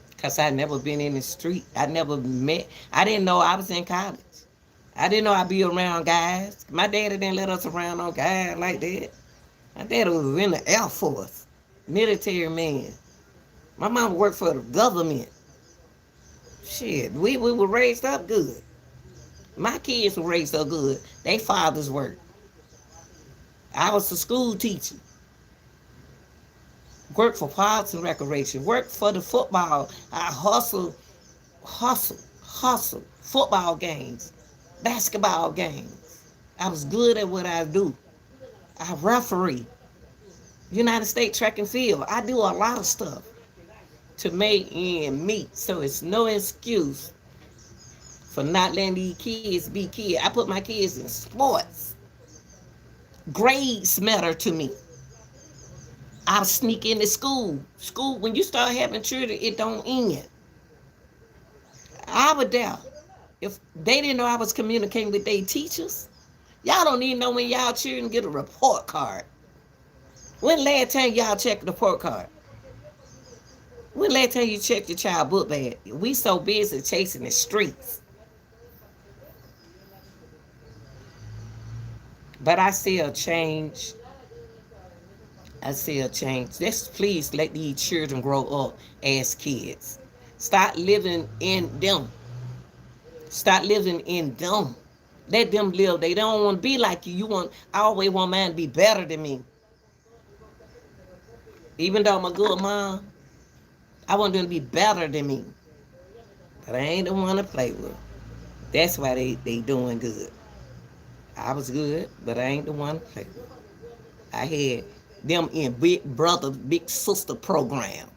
Because I never been in the street. I didn't know I was in college. I didn't know I'd be around guys. My daddy didn't let us around no guys like that. My daddy was in the Air Force. Military man. My mom worked for the government. Shit, we were raised up good. My kids were raised up good. They fathers worked. I was a school teacher. Worked for Parks and Recreation. Worked for the football. I hustle. Football games. Basketball games. I was good at what I do. I referee. United States track and field. I do a lot of stuff to make ends meet. So it's no excuse for not letting these kids be kids. I put my kids in sports. Grades matter to me. I sneak into school. School, when you start having children, it don't end. I was there. If they didn't know I was communicating with their teachers, y'all don't even know when y'all children get a report card. When last time y'all checked the report card? When last time you checked your child book bag? We so busy chasing the streets. But I see a change. Let's please let these children grow up as kids. Start living in them. Let them live. They don't want to be like you. I always want mine to be better than me. Even though I'm a good mom, I want them to be better than me. But I ain't the one to play with. That's why they doing good. I was good, but I ain't the one to play with. I had them in big brother, big sister program.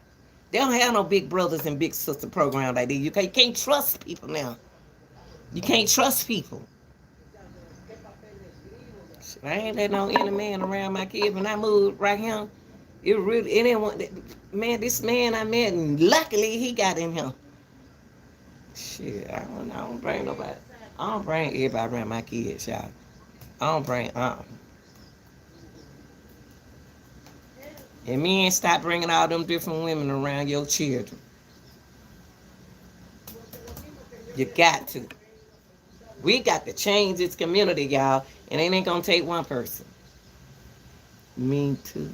They don't have no big brothers and big sister program like that. You can't trust people now. You can't trust people. I ain't let no any man around my kids. When I moved right here, it didn't want man. This man I met, and luckily he got in here. Shit, I don't bring nobody. I don't bring everybody around my kids, y'all. I don't bring And men, stop bringing all them different women around your children. You got to. We got to change this community, y'all, and it ain't gonna take one person. Me too.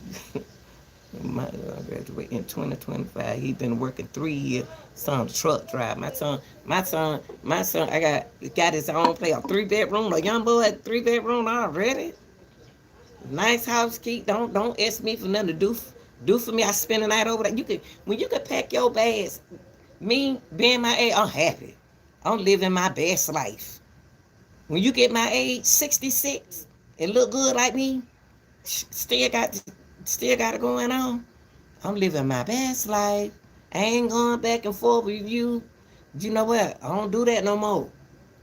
My graduate in 2025. He been working 3 years. Son, truck drive. My son. I got his own place, a 3-bedroom. A young boy had 3-bedroom already. Nice house, keep. Don't ask me for nothing to do for me. I spend the night over there. When you can pack your bags. Me being my age, I'm happy. I'm living my best life. When you get my age, 66, and look good like me, still got it going on. I'm living my best life. I ain't going back and forth with you. You know what? I don't do that no more.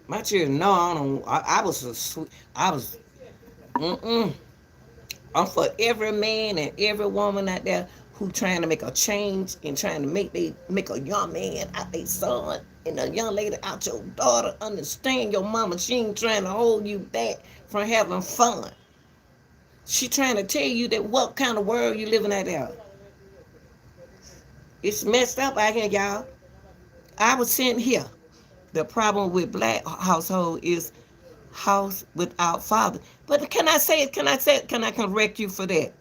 My children, no, I don't. I was a sweet. I was. Mm-mm. I'm for every man and every woman out there who trying to make a change and trying to make a young man out their son and a young lady out your daughter. Understand your mama. She ain't trying to hold you back from having fun. She trying to tell you that what kind of world you living out there. It's messed up out here, y'all. I was sitting here. The problem with black household is house without father. But can I correct you for that?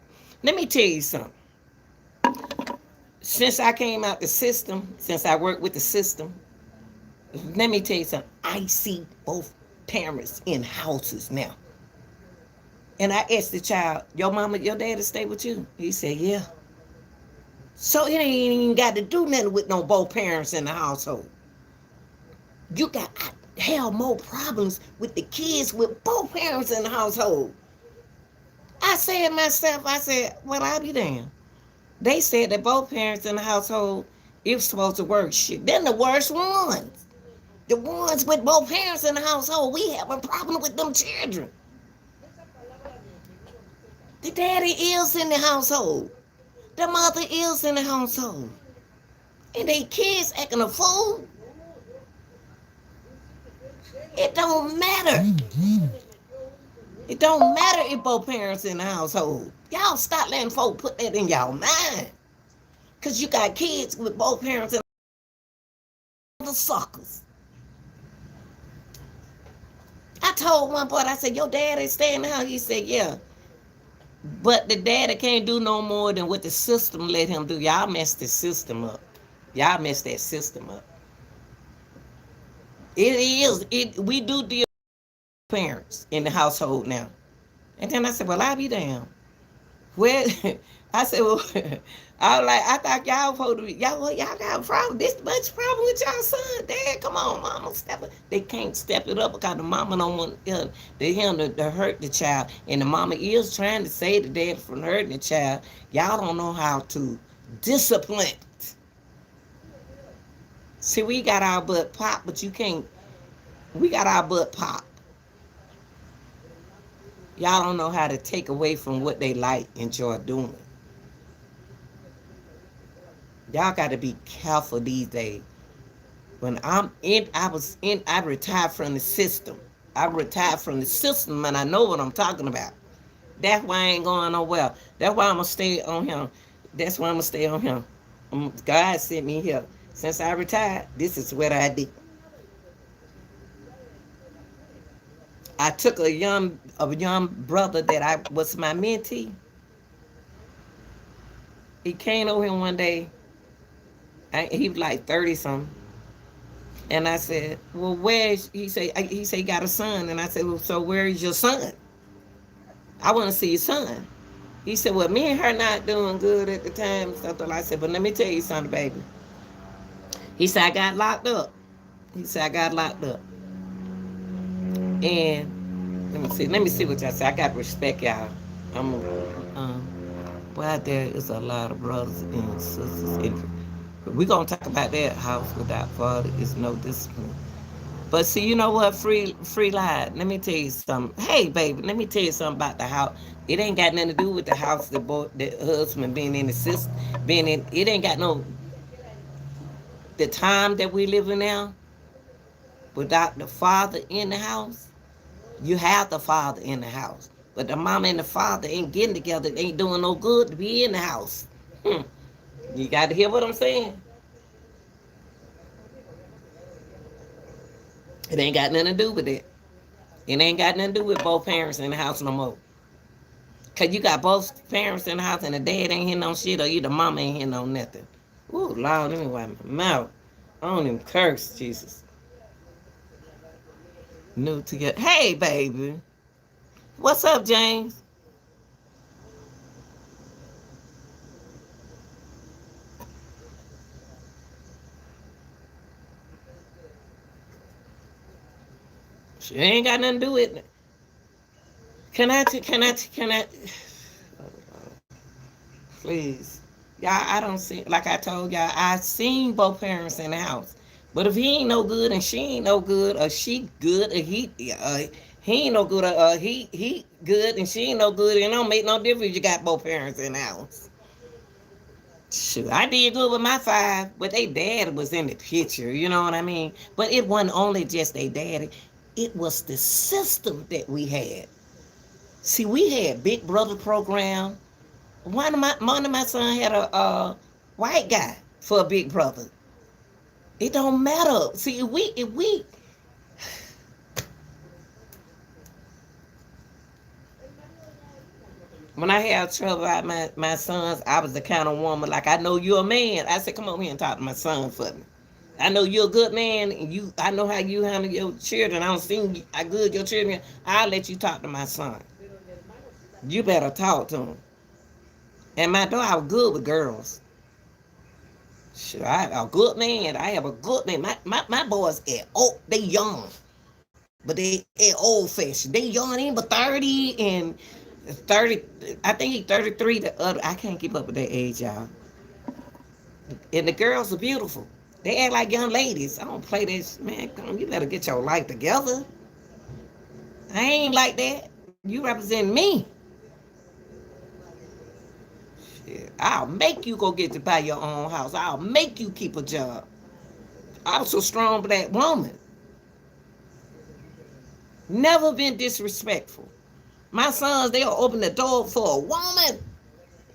Let me tell you something. Since I came out the system, since I worked with the system, let me tell you something. I see both parents in houses now. And I asked the child, your mama, your daddy stay with you? He said, yeah. So it ain't even got to do nothing with no both parents in the household. You got hell more problems with the kids with both parents in the household. I said myself, well, I'll be damned. They said that both parents in the household is supposed to work. Shit, then the worst ones. The ones with both parents in the household, we have a problem with them children. The daddy is in the household. The mother is in the household. And they kids acting a fool. It don't matter. It don't matter if both parents in the household. Y'all stop letting folk put that in y'all mind. Because you got kids with both parents in the suckers. I told one boy, I said, your daddy stay in the house? He said, yeah. But the daddy can't do no more than what the system let him do. Y'all messed the system up. Y'all messed that system up. It is. We do deal with parents in the household now. And then I said, well, I'll be damned. Well, I said, well, I thought y'all supposed to be, y'all got a problem. This much problem with y'all son. Dad, come on, mama, step it. They can't step it up because the mama don't want him to hurt the child. And the mama is trying to save the dad from hurting the child. Y'all don't know how to discipline. See, we got our butt pop, but you can't. We got our butt pop. Y'all don't know how to take away from what they like, enjoy doing. Y'all got to be careful these days. When I retired from the system. I retired from the system and I know what I'm talking about. That's why I ain't going nowhere. That's why I'm going to stay on him. That's why I'm going to stay on him. God sent me here. Since I retired, this is what I did. I took a young brother that I was my mentee. He came over here one day. He was like 30 something. And I said, well, he got a son. And I said, well, so where is your son? I want to see your son. He said, well, me and her not doing good at the time. Something. I said, but let me tell you something, baby. He said, I got locked up. And let me see what y'all say. I got respect, y'all. Well, there is a lot of brothers and sisters. We're going to talk about that. House without father is no discipline. But see, you know what? Free lie. Let me tell you something. Hey, baby, let me tell you something about the house. It ain't got nothing to do with the house, the husband being in the system, it ain't got no, the time that we live in now, without the father in the house, you have the father in the house. But the mama and the father ain't getting together. They ain't doing no good to be in the house. You got to hear what I'm saying? It ain't got nothing to do with it. It ain't got nothing to do with both parents in the house no more. Because you got both parents in the house and the dad ain't hitting on shit or either mama ain't hitting on nothing. Ooh, Lord, let me wipe my mouth. I don't even curse, Jesus. New together. Hey, baby. What's up, James? She ain't got nothing to do with it. Can I? Please. Y'all, I don't see, like I told y'all, I seen both parents in the house. But if he ain't no good and she ain't no good, or she good, or he ain't no good, or he good and she ain't no good, it don't make no difference. You got both parents in the house. Shoot, I did good with my five, but they dad was in the picture. You know what I mean? But it wasn't only just they daddy; it was the system that we had. See, we had Big Brother program. One of my son had a white guy for a big brother. It don't matter. See, if we when I had trouble with my sons, I was the kind of woman like, I know you're a man. I said, come on here and talk to my son for me. I know you're a good man, and I know how you handle your children. I don't see how good your children. I'll let you talk to my son. You better talk to him. And my daughter, I was good with girls. Sure, I have a good man. I have a good man. My boys they young, but they old fashioned. They young, ain't but 30 and 30. I think he's 33. The other, I can't keep up with that age, y'all. And the girls are beautiful. They act like young ladies. I don't play this, man. Come on, you better get your life together. I ain't like that. You represent me. Shit, I'll make you go get to buy your own house. I'll make you keep a job. I'm a strong black woman. Never been disrespectful. My sons, they'll open the door for a woman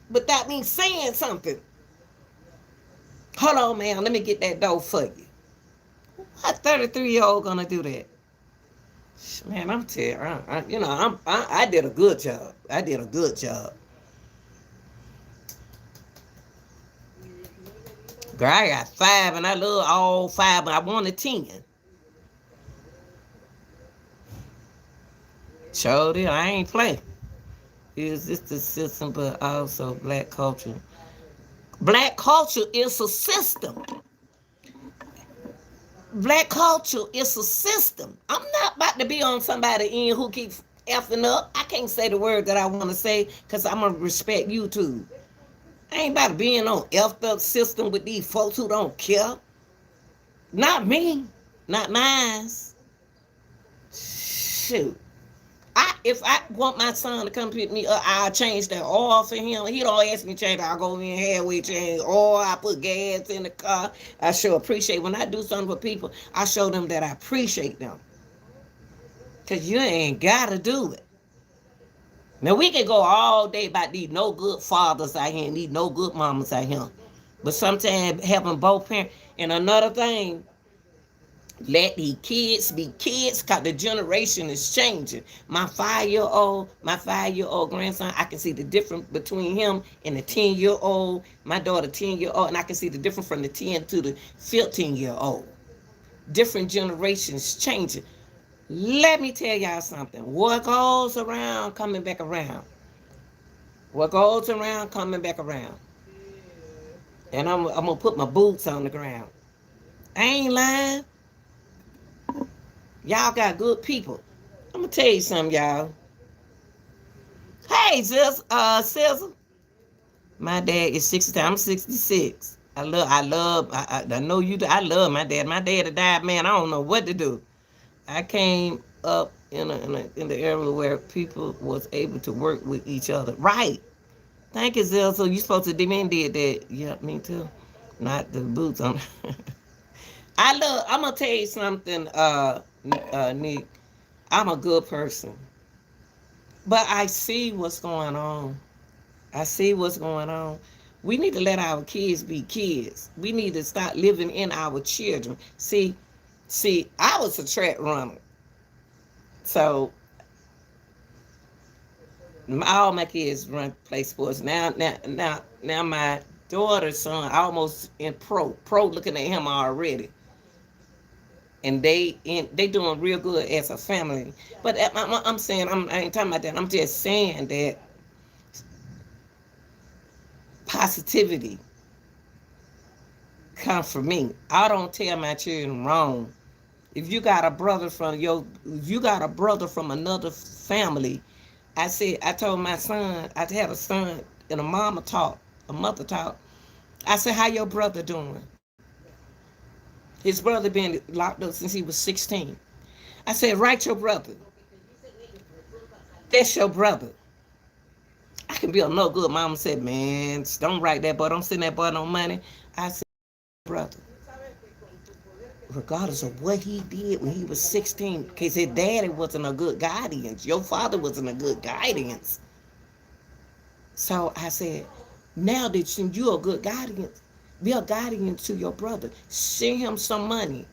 without me saying something. Hold on, man. Let me get that door for you. What 33-year-old gonna do that? Man, I'm telling I did a good job. I did a good job. Girl, I got five, and I love all five, but I wanted 10. Showed it. I ain't play. Is this the system, but also black culture? Black culture is a system. Black culture is a system. I'm not about to be on somebody in who keeps effing up. I can't say the word that I want to say because I'm going to respect YouTube. I ain't about to be in on effed up system with these folks who don't care. Not me. Not mine. Shoot. If I want my son to come pick me up, I'll change that oil for him. He don't ask me to change. I'll go in halfway change oil. I put gas in the car. I show appreciate. When I do something for people, I show them that I appreciate them. Because you ain't got to do it. Now, we can go all day about these no good fathers out here and these no good mamas out here. But sometimes having both parents. And another thing, let these kids be kids because the generation is changing. My five-year-old grandson, I can see the difference between him and the 10-year-old. My daughter, 10-year-old, and I can see the difference from the 10 to the 15-year-old. Different generations changing. Let me tell y'all something. What goes around, coming back around. What goes around, coming back around. And I'm going to put my boots on the ground. I ain't lying. Y'all got good people. I'm gonna tell you something, y'all. Hey, Sizzle. My dad is 60. I'm 66. I know you do. I love my dad. My dad died, man. I don't know what to do. I came up in the era where people was able to work with each other. Right. Thank you, Zizzle. You supposed to did that. Yeah, me too. Not the boots on. I'm gonna tell you something, Nick. I'm a good person. But I see what's going on. I see what's going on. We need to let our kids be kids. We need to start living in our children. See, I was a track runner. So all my kids play sports. Now my daughter's son almost in pro looking at him already. And they doing real good as a family. But I'm saying, I ain't talking about that. I'm just saying that positivity comes from me. I don't tell my children wrong. If you got a brother from if you got a brother from another family, I told my son, I had a son and a mother talk. I said, how your brother doing? His brother been locked up since he was 16. I said, write your brother. That's your brother. I can be a no good. Mama said, man, don't write that boy. Don't send that boy no money. I said, brother, regardless of what he did when he was 16, because his daddy wasn't a good guidance. Your father wasn't a good guidance. So I said, now that you're a good guidance, be a guardian to your brother. Send him some money.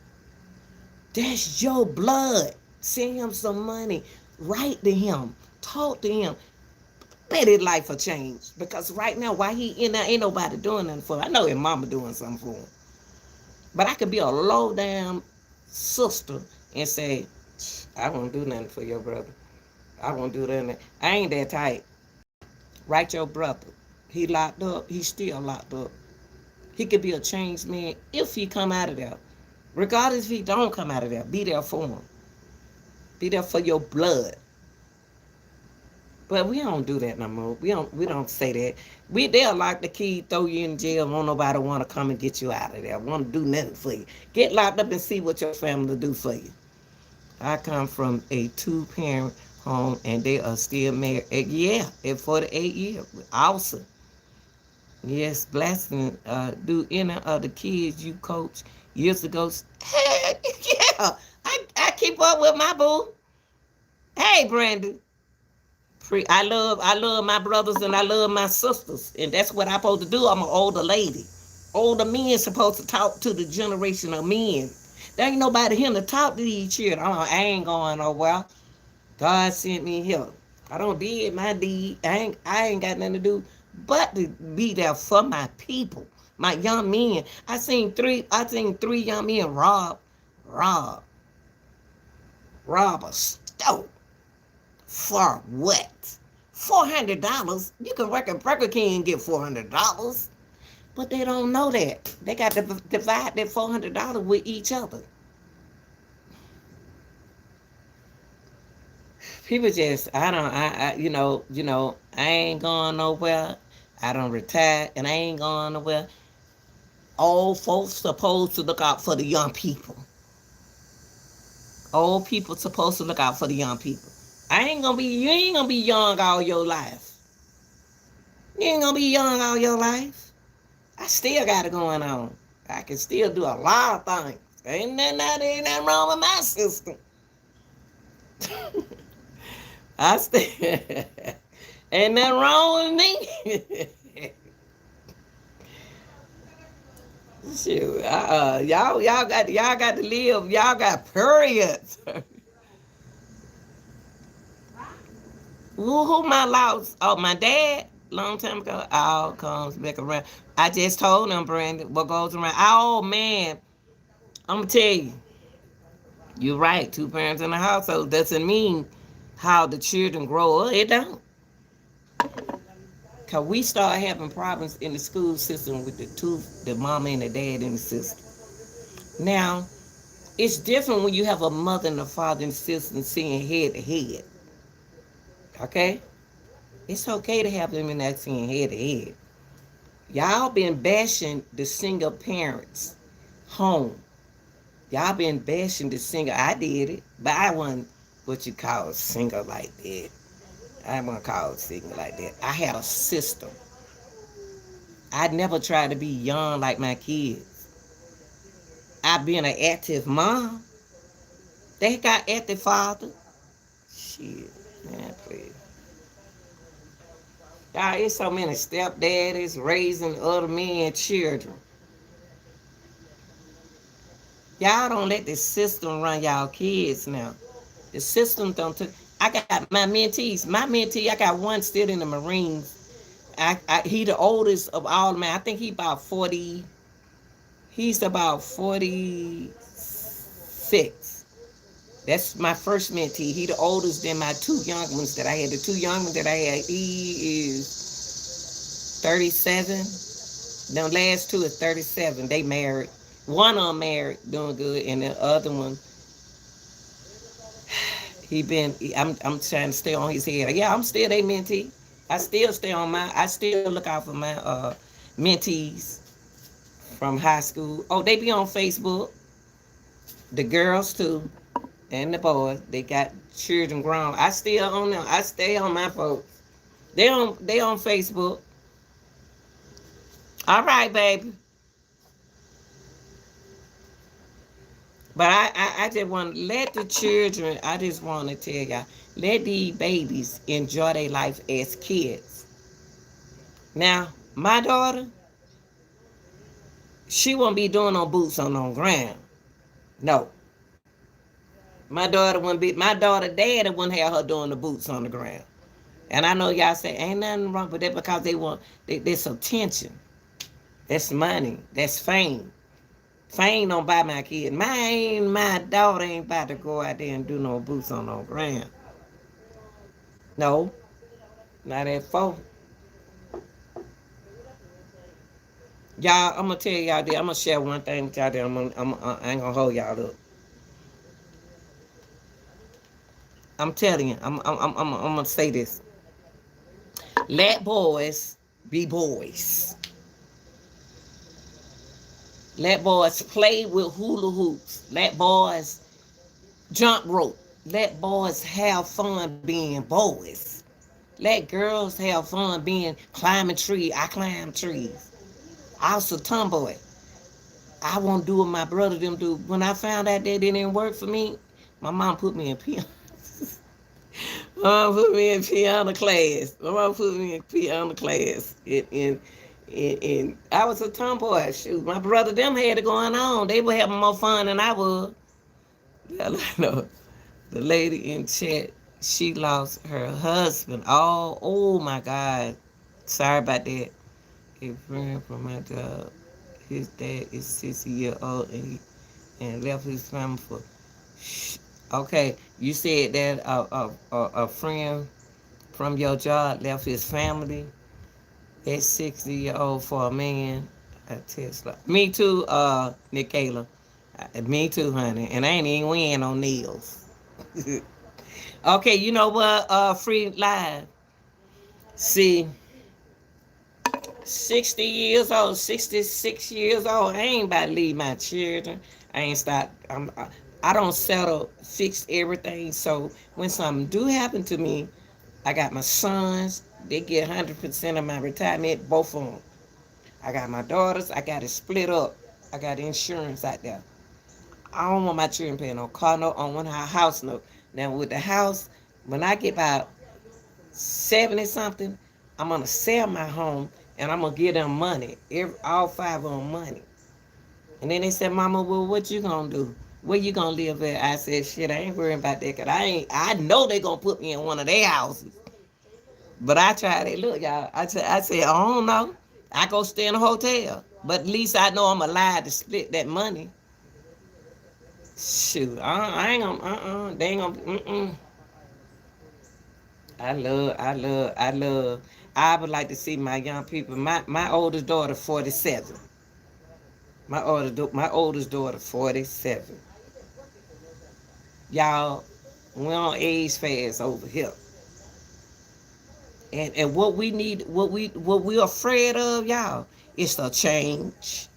That's your blood. Send him some money. Write to him. Talk to him. Bet his life will change. Because right now, why he in there, ain't nobody doing nothing for him. I know his mama doing something for him. But I could be a low down sister and say, I won't do nothing for your brother. I won't do that. I ain't that tight. Write your brother. He locked up. He's still locked up. He could be a changed man if he come out of there. Regardless if he don't come out of there, be there for him. Be there for your blood. But we don't do that no more. We don't say that. They'll lock the key, throw you in jail, won't nobody want to come and get you out of there. Want to do nothing for you. Get locked up and see what your family do for you. I come from a 2-parent home and they are still married. Yeah, at 48 years. Awesome. Yes, blessing. Do any of the kids you coach years ago? Heck, yeah. I keep up with my boo. Hey, Brandon. I love my brothers and I love my sisters. And that's what I'm supposed to do. I'm an older lady. Older men supposed to talk to the generation of men. There ain't nobody here to talk to these children. I ain't going nowhere. God sent me here. I don't did my deed. I ain't got nothing to do but to be there for my people, my young men. I seen three young men rob a store. For what? $400? You can work at Burger King and get $400. But they don't know that. They got to divide that $400 with each other. People just, I ain't going nowhere. I don't retire and I ain't going nowhere. Old folks supposed to look out for the young people. Old people supposed to look out for the young people. You ain't gonna be young all your life. You ain't gonna be young all your life. I still got it going on. I can still do a lot of things. Ain't nothing wrong with my system. I still ain't nothing wrong with me. Shoot, y'all got to live. Y'all got periods. Who my lost? Oh, my dad. Long time ago. All comes back around. I just told him, Brandon, what goes around. Oh man, I'm gonna tell you. You're right. 2 parents in the household doesn't mean how the children grow up. It don't. Cause we start having problems in the school system with the mama and the dad in the system. Now, it's different when you have a mother and a father and sister seeing head to head. Okay? It's okay to have them in that seeing head to head. Y'all been bashing the single parents home. Y'all been bashing the single. I did it, but I wasn't what you call single like that. I wasn't called single like that. I had a system. I never tried to be young like my kids. I been an active mom. They got active father. Shit, man, please. Y'all, it's so many stepdaddies raising other men's children. Y'all don't let the system run y'all kids now. The system don't take. I got my mentees. My mentee, I got one still in the Marines. He the oldest of all men. I think he about 40. He's about 46. That's my first mentee. He the oldest than my 2 young ones that I had. The 2 young ones that I had, he is 37. The last 2 is 37. They married. One of them married, doing good, and the other one I'm trying to stay on his head. Yeah, I'm still a mentee. I still look out for my mentees from high school. Oh, they be on Facebook. The girls too, and the boys. They got children grown. I still on them. I stay on my folks. They on Facebook. All right, baby. But I just want to let the children. I just want to tell y'all, let these babies enjoy their life as kids. Now, my daughter, she won't be doing no boots on no ground. No, my daughter wouldn't be. My daughter daddy wouldn't have her doing the boots on the ground. And I know y'all say ain't nothing wrong with that because they want there's attention. That's money. That's fame. Fame don't buy my kid. My daughter ain't about to go out there and do no boots on no ground. No, not at 4. Y'all, I'm gonna tell y'all this. I'm gonna share one thing with y'all. There, I ain't gonna hold y'all up. I'm telling you. I'm gonna say this. Let boys be boys. Let boys play with hula hoops. Let boys jump rope. Let boys have fun being boys. Let girls have fun being climbing trees. I climb trees. I was a tomboy. I won't do what my brother them do. When I found out that it didn't work for me, my mom put me in piano. My mom put me in piano class. My mom put me in piano class. And I was a tomboy. Shoot, my brother them had it going on. They were having more fun than I was. No, the lady in chat, she lost her husband. Oh my God. Sorry about that. A friend from my job. His dad is 60 years old and left his family for. Okay, you said that a friend from your job left his family at 60-year-old for a man. A Tesla. Me too, Nikayla. Me too, honey. And I ain't even wearing no nails. Okay, you know what? Free live. See, 60 years old, 66 years old. I ain't about to leave my children. I ain't start. I don't settle, fix everything. So when something do happen to me, I got my sons. They get 100% of my retirement, both of them. I got my daughters. I got it split up. I got insurance out there. I don't want my children paying no car note on one house note. Now with the house, when I get about 70 something, I'm gonna sell my home and I'm gonna give them money. All 5 of them money. And then they said, Mama, well, what you gonna do? Where you gonna live at? I said, shit, I ain't worrying about that, cause I know they gonna put me in one of their houses. But I tried it. Look, y'all. I said, I don't know. I go stay in a hotel. But at least I know I'm alive to split that money. Shoot, I ain't gonna, they ain't gonna, I would like to see my young people. My oldest daughter, 47. My oldest daughter, 47. Y'all, we on age fast over here. And what we need, what we're afraid of, y'all, is the change.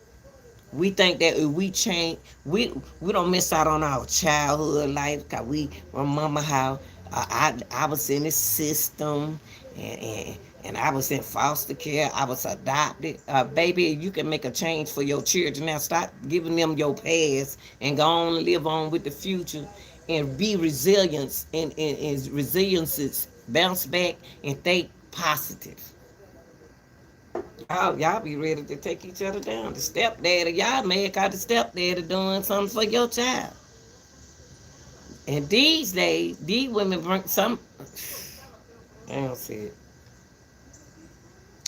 We think that if we change, we don't miss out on our childhood life. Cause we remember how I was in the system and I was in foster care. I was adopted. Baby, you can make a change for your children. Now stop giving them your past and go on and live on with the future and be resilient and resiliences. Bounce back and think positive. Y'all be ready to take each other down. The stepdaddy, y'all mad cause the stepdaddy doing something for your child. And these days, these women bring some. I don't see it.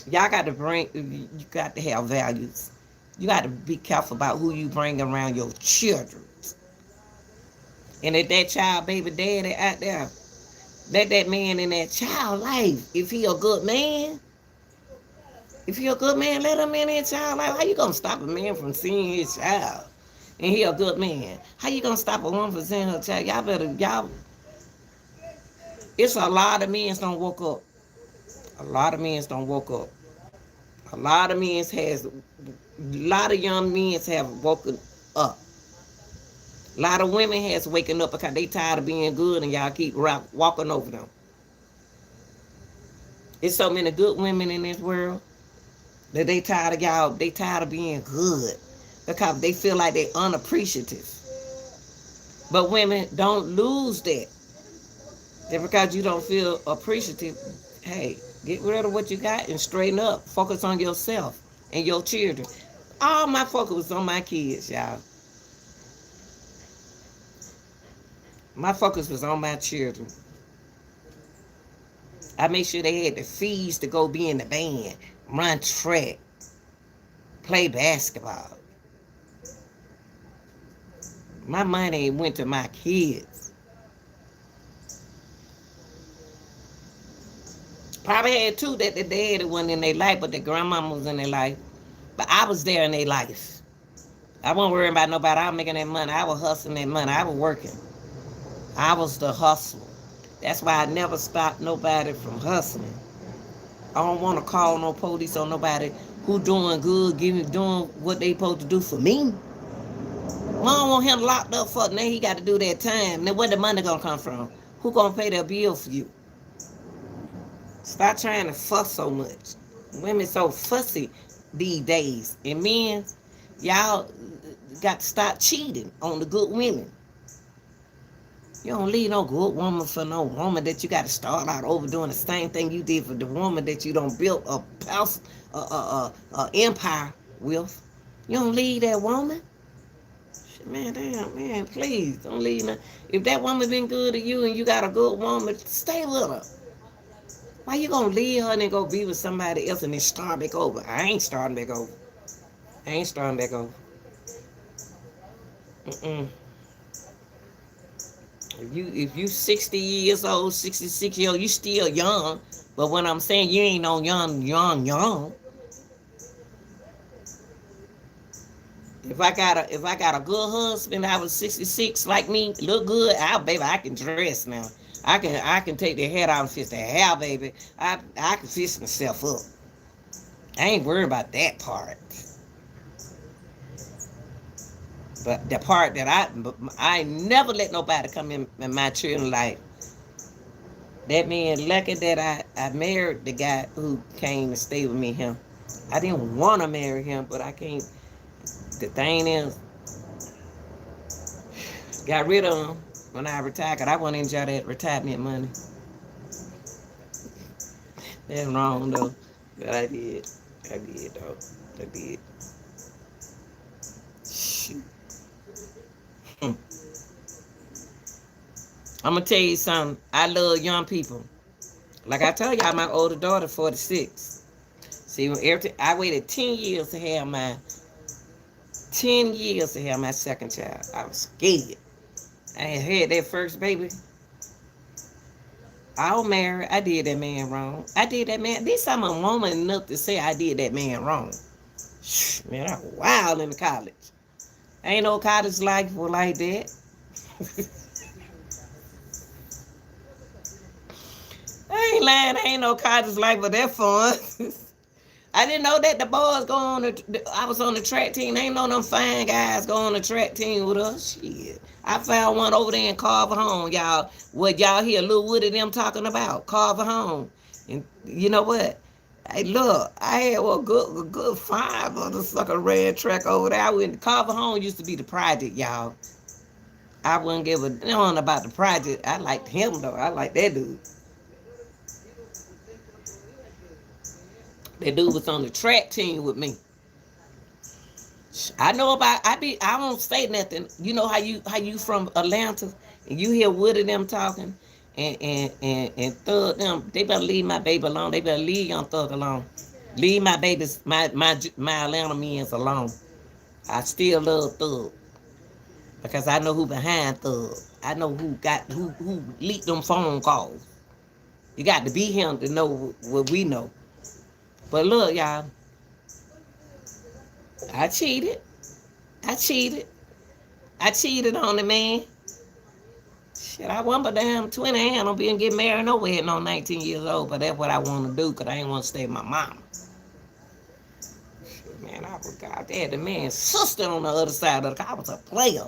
Y'all got to bring. You got to have values. You got to be careful about who you bring around your children. And if that child baby daddy out there, let that man in that child life. If he a good man. If he a good man, let him in his child life. How you gonna stop a man from seeing his child? And he a good man. How you gonna stop a woman from seeing her child? Y'all better, y'all. It's a lot of men don't woke up. A lot of men don't woke up. A lot of men has, a lot of young men have woken up. A lot of women has waking up because they tired of being good and y'all keep walking over them. There's so many good women in this world that they tired of y'all. They tired of being good because they feel like they unappreciative. But women, don't lose that. Just because you don't feel appreciative, hey, get rid of what you got and straighten up. Focus on yourself and your children. All my focus was on my kids, y'all. My focus was on my children. I made sure they had the fees to go be in the band, run track, play basketball. My money went to my kids. Probably had two that the daddy wasn't in their life, but the grandmama was in their life. But I was there in their life. I wasn't worrying about nobody. I was making that money. I was hustling that money. I was working. I was the hustler. That's why I never stopped nobody from hustling. I don't want to call no police on nobody who doing good, doing what they supposed to do for me. I don't want him locked up for now. He got to do that time. Then where the money gonna come from? Who gonna pay their bill for you? Stop trying to fuss so much. Women so fussy these days, and men, y'all got to stop cheating on the good women. You don't leave no good woman for no woman that you got to start out over doing the same thing you did for the woman that you don't build a empire with. You don't leave that woman. Man, damn, man, please don't leave her. If that woman been good to you and you got a good woman, stay with her. Why you gonna leave her and then go be with somebody else and then start back over? I ain't starting back over. I ain't starting back over. Mm-mm. If you 60 years old, 66 years old, you still young. But when I'm saying you ain't no young. If I got a good husband, I was 66 like me, look good, baby, I can dress now. I can take the head out and fix the hair, baby. I can fix myself up. I ain't worried about that part. But the part that I never let nobody come in my children's life. That man lucky that I married the guy who came and stayed with me. Him. I didn't want to marry him, but I can't. The thing is, got rid of him when I retired, because I want to enjoy that retirement money. That's wrong, though. But I did. I did, though. I did. Shoot. I'm going to tell you something. I love young people. Like I told y'all, my older daughter, 46. See, I waited 10 years to have my 10 years to have my second child. I was scared. I had that first baby. I was married. I did that man wrong. I did that man. This time I'm woman enough to say I did that man wrong. Man, I was wild in the college. Ain't no college life like that. I ain't lying. Ain't no college life but that fun. I didn't know that the boys go on I was on the track team. Ain't no them fine guys go on the track team with us. Shit. I found one over there in Carver Home, y'all. What y'all hear Lil Woody them talking about? Carver Home. And you know what? Hey, look, I had a good 5 of the sucker red track over there. I went Carver Home used to be the project, y'all. I wouldn't give a damn about the project. I liked him though. I liked that dude. That dude was on the track team with me. I know about. I won't say nothing. You know how you from Atlanta and you hear Woody them talking and Thug them. They better leave my baby alone. They better leave Young Thug alone. Leave my babies, my Atlanta men's alone. I still love Thug because I know who behind Thug. I know who leaked them phone calls. You got to be him to know what we know. But look, y'all, I cheated. I cheated on the man. Shit, I want but damn 20 and I don't be and get married nowhere at no 19 years old, but that's what I want to do because I ain't want to stay with my mama. Shit, man, I was God. They had the man's sister on the other side of the car. I was a player.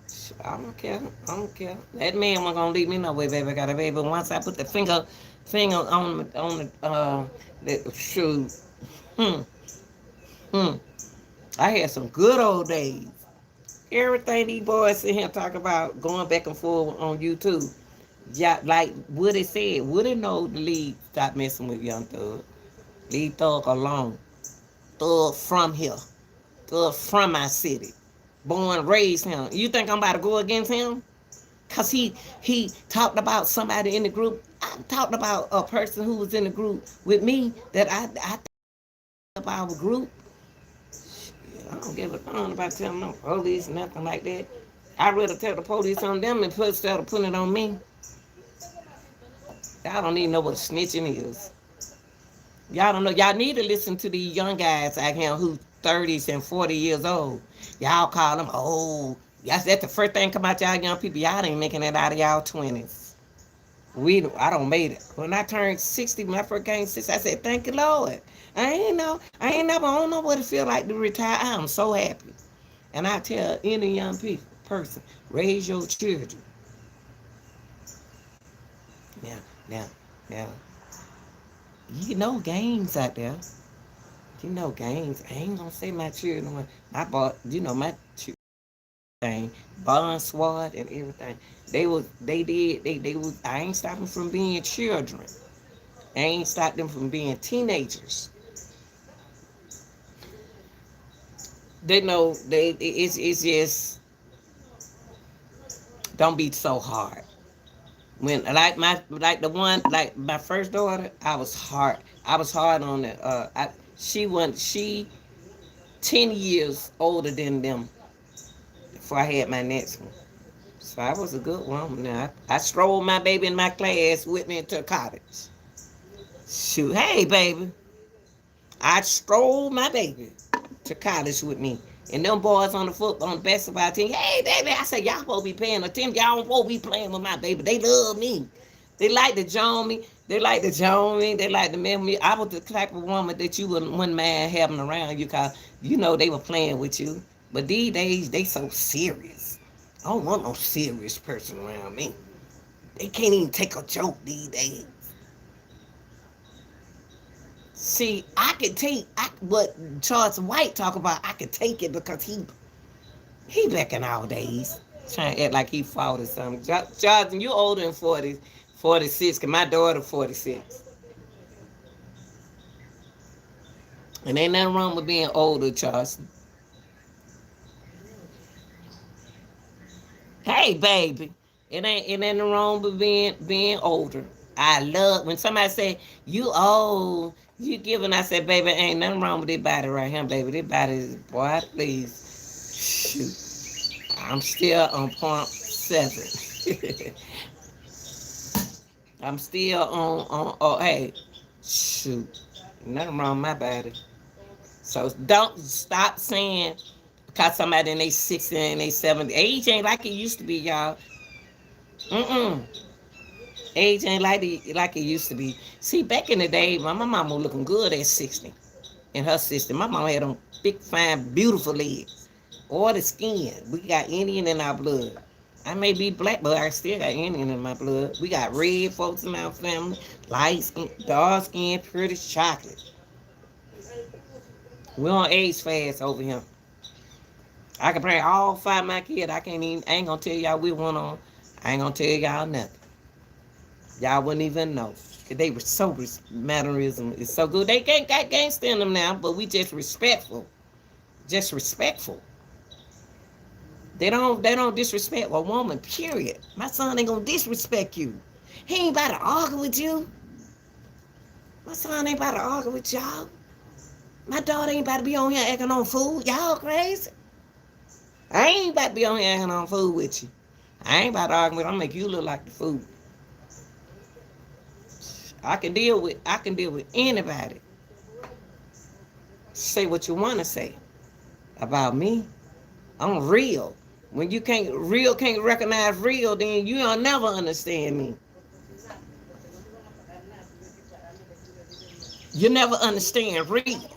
Shit, I don't care. I don't care. That man wasn't gonna leave me no way, baby. I got a baby. But once I put the finger on the shoe, hmm, hmm. I had some good old days. Everything these boys sit here talk about going back and forth on YouTube. Yeah, like Woody said, Woody know the league stop messing with Young Thug. Leave Thug alone. Thug from here. Thug from my city. Born, raised him. You think I'm about to go against him? Cause he talked about somebody in the group. I talked about a person who was in the group with me that I think about our group. I don't give a damn about telling no police, nothing like that. I'd rather tell the police on them instead of putting it on me. Y'all don't even know what snitching is. Y'all don't know. Y'all need to listen to these young guys out here who 30s and 40 years old. Y'all call them old. That's the first thing come out y'all young people. Y'all ain't making it out of y'all 20s. I don't made it. When I turned 60, when I first came 60, I said, thank you, Lord. I ain't never, I don't know what it feel like to retire. I am so happy. And I tell any young person, raise your children. Now, now, now, you know games out there. You know games. I ain't gonna say my children. I bought, my children thing, bond swat and everything. They was, I ain't stopping from being children. I ain't stopped them from being teenagers. They know it's just don't be so hard. When like my first daughter, I was hard. I was hard on it. She 10 years older than them before I had my next one. So I was a good woman. Now I strolled my baby in my class with me into college. Shoot, hey baby, I strolled my baby to college with me. And them boys on the basketball team, hey baby, I said, y'all supposed to be paying attention. Y'all don't supposed to be playing with my baby. They love me. They like to join me. They like to join me. They like to remember me. I was the type of woman that you wouldn't mind having around you because they were playing with you. But these days, they so serious. I don't want no serious person around me. They can't even take a joke these days. See, I could take what Charles White talk about. I could take it because he back in our days trying to act like he fought or something. Charles, you older than 40, 46, cause my daughter 46. And ain't nothing wrong with being older, Charles. Hey, baby, it ain't nothing wrong with being older. I love when somebody say you old, you giving. I said, baby, ain't nothing wrong with this body right here, baby. This body is, boy, please, shoot. I'm still on point 7. I'm still on. Oh, hey, shoot, nothing wrong with my body. So don't stop saying because somebody in their 60 and they 70. Age ain't like it used to be, y'all. Mm-mm. Age ain't like it used to be. See, back in the day, my mama was looking good at 60 in her system. My mama had them big, fine, beautiful legs. Or the skin. We got Indian in our blood. I may be black, but I still got Indian in my blood. We got red folks in our family, light skin, dark skin, pretty chocolate. We don't age fast over here. I can bring all 5 of my kids. I ain't gonna tell y'all we one on. I ain't gonna tell y'all nothing. Y'all wouldn't even know. Cause they were so mannerism is so good. They can't stand them now, but we just respectful. Just respectful. They don't disrespect a woman, period. My son ain't gonna disrespect you. He ain't about to argue with you. My son ain't about to argue with y'all. My daughter ain't about to be on here acting on fool. Y'all crazy. I ain't about to be on here acting on fool with you. I ain't about to argue with you. I'm make you look like the fool. I can deal with anybody. Say what you want to say about me. I'm real. When you can't recognize real, then you'll never understand me. You never understand real.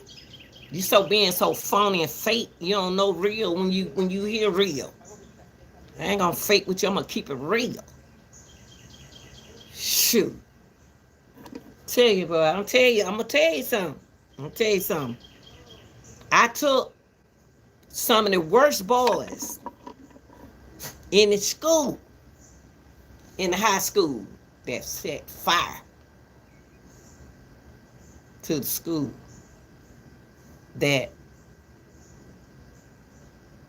You so being so phony and fake, you don't know real when you hear real. I ain't gonna fake with you, I'm gonna keep it real. Shoot. Tell you, bro, I'm gonna tell you something. I'm gonna tell you something. I took some of the worst boys in the school, in the high school, that set fire to the school, that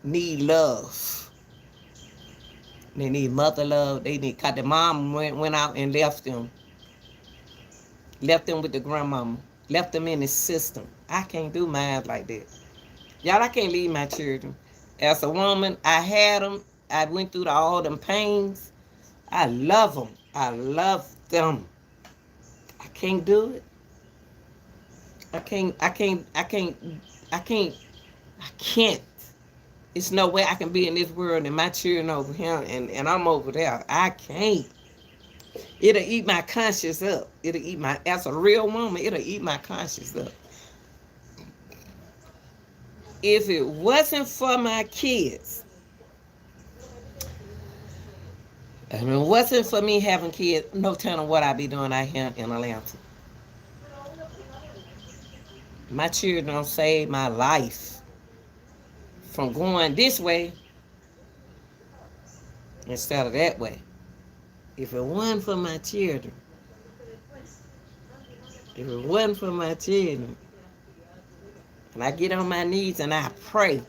need love. They need mother love. They need, cause the mom went out and left them. Left them with the grandmama. Left them in the system. I can't do mine like that. Y'all, I can't leave my children. As a woman, I had them. I went through all them pains. I love them. I love them. I can't do it. I can't. It's no way I can be in this world and my children over here and I'm over there. I can't. It'll eat my conscience up. As a real woman, it'll eat my conscience up. If it wasn't for my kids, if it wasn't for me having kids, no telling what I'd be doing out here in Atlanta. My children don't save my life from going this way instead of that way. If it wasn't for my children, and I get on my knees and I pray.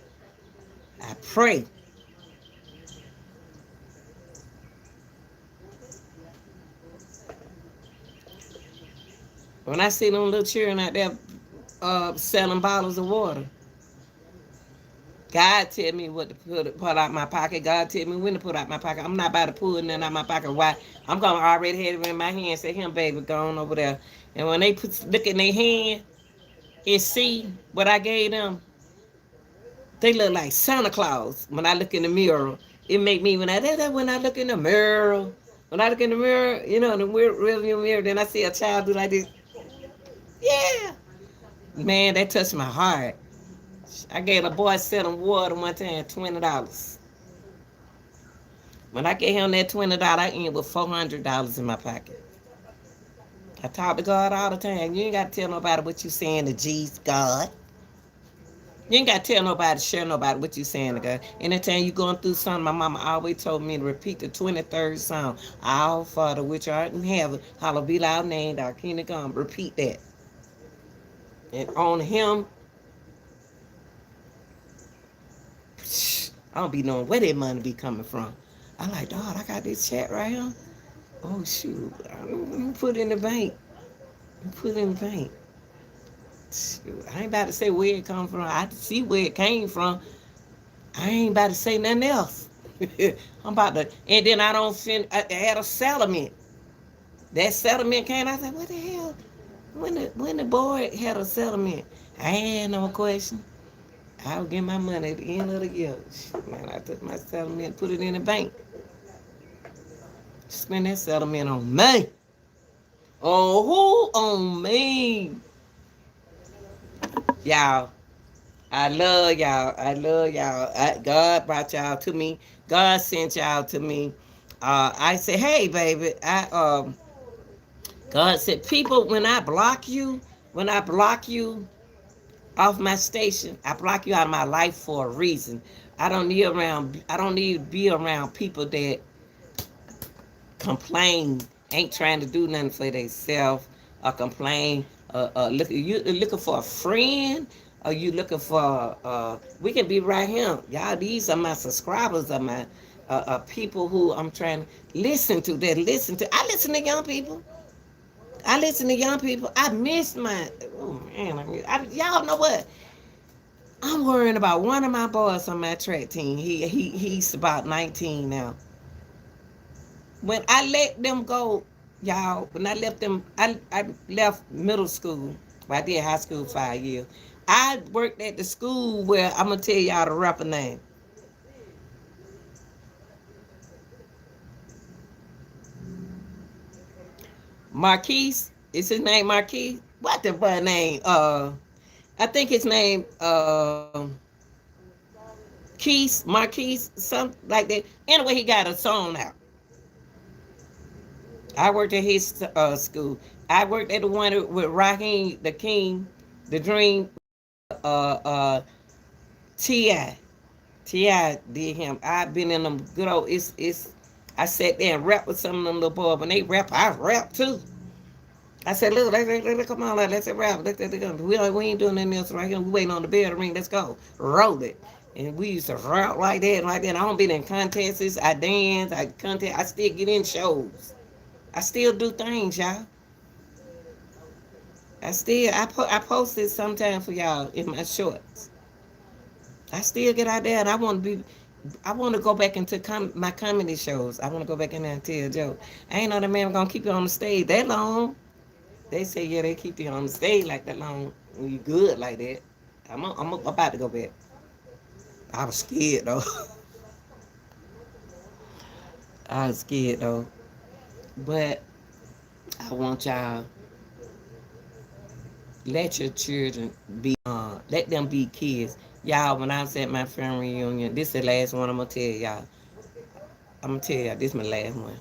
When I see them little children out there selling bottles of water, God tell me what to put out my pocket. God tell me when to put out my pocket. I'm not about to pull nothing out my pocket. Why? I'm going to already have it in my hand. Say, him, baby, go on over there. And when they look in their hand and see what I gave them, they look like Santa Claus. When I look in the mirror, it make me, when I look in the mirror, you know, in the real mirror, then I see a child do like this. Yeah. Man, that touched my heart. I gave a boy selling water one time, $20. When I gave him that $20, I ended with $400 in my pocket. I talk to God all the time. You ain't got to tell nobody what you saying to Jesus, God. You ain't got to tell nobody, share nobody what you saying to God. Anytime you going through something, my mama always told me to repeat the 23rd Psalm. Our Father, which art in heaven, hallowed be thy name, thy kingdom come. Repeat that. And on him, I don't be knowing where that money be coming from. I like, dog, I got this check right here. Oh, shoot. I'm put it in the bank. Shoot, I ain't about to say where it come from. I see where it came from. I ain't about to say nothing else. I'm about to, and then I had a settlement. That settlement came, I said, what the hell? When the board had a settlement, I ain't had no question. I'll get my money at the end of the year. Man, I took my settlement and put it in the bank. Spend that settlement on me. On who? On me. Y'all, I love y'all. God brought y'all to me. God sent y'all to me. I said, hey, baby. God said, people, when I block you off my station, I block you out of my life for a reason. I don't need to be around people that complain, ain't trying to do nothing for themselves, or complain. You looking for a friend, or you looking for? We can be right here, y'all. These are my subscribers, are my people who I'm trying to listen to. I listen to young people. I miss my. Oh man, y'all know what? I'm worrying about one of my boys on my track team. He's about 19 now. When I let them go, y'all, when I left them, I left middle school. Well, I did high school 5 years. I worked at the school where I'm gonna tell y'all the rapper name. Marquise. Is his name Marquise? What the boy name? I think his name Keys, Marquise, something like that. Anyway, he got a song out. I worked at his school. I worked at the one with Raheem, the King, the Dream, Ti. Ti did him. I've been in them good old. It's. I sat there and rap with some of them little boys. When they rap, I rap too. I said, look, come on, let's rap. We ain't doing anything else right here. We waiting on the bell to ring. Let's go. Roll it. And we used to rap like that, like that. I don't been in contests. I dance. I contest. I still get in shows. I still do things, y'all. I posted sometime for y'all in my shorts. I still get out there, and I want to go back into my comedy shows. I want to go back in there and tell a joke. I ain't know the man gonna keep you on the stage that long. They say, yeah, they keep you on the stage like that long when you good like that. I'm about to go back. I was scared though. I was scared though. But I want y'all let your children be let them be kids. Y'all, when I was at my family reunion, this is the last one I'm gonna tell y'all. I'm gonna tell y'all this is my last one.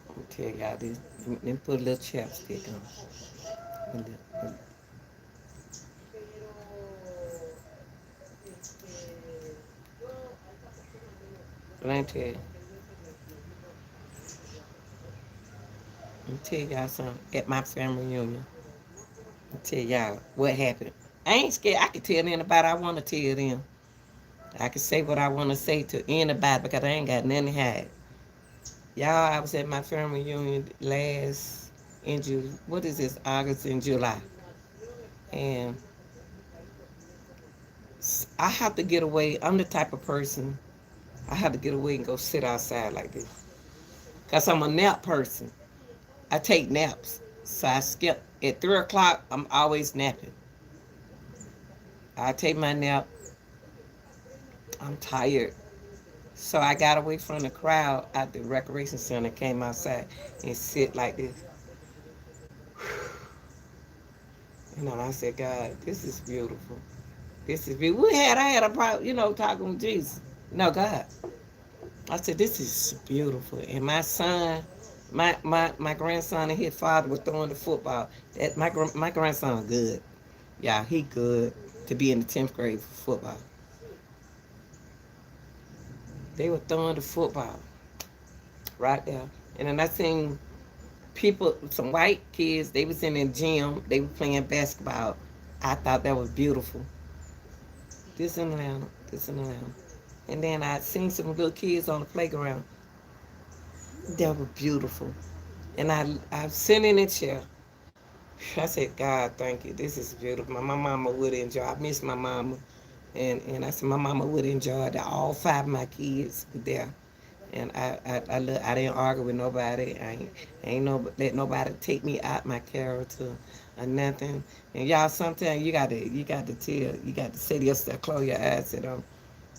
I'm gonna tell y'all this. Let me put a little chapstick on. Let me tell you. Let me tell y'all something. At my family reunion, I'll tell y'all what happened. I ain't scared. I can tell anybody I want to tell them. I can say what I want to say to anybody because I ain't got nothing to hide. Y'all, I was at my family reunion last in July. What is this? August and July. And I have to get away. I'm the type of person, I have to get away and go sit outside like this. Because I'm a nap person. I take naps. So I skip. At 3 o'clock, I'm always napping. I take my nap. I'm tired. So I got away from the crowd at the recreation center, came outside and sit like this. And I said, God, this is beautiful. This is beautiful. I had a problem, talking with Jesus. No, God. I said, this is beautiful. And my son, my grandson and his father were throwing the football. My grandson good. Yeah, he good to be in the 10th grade for football. They were throwing the football right there. And then I seen people, some white kids, they was in the gym, they were playing basketball. I thought that was beautiful. This in Atlanta, this in Atlanta. And then I seen some little kids on the playground. That was beautiful. And I sat in a chair. I said, God, thank you. This is beautiful. My mama would enjoy. I miss my mama. And I said, my mama would enjoy that. All 5 of my kids were there. And I didn't argue with nobody. Let nobody take me out my character or nothing. And y'all, sometimes you got to say to yourself, close your eyes, and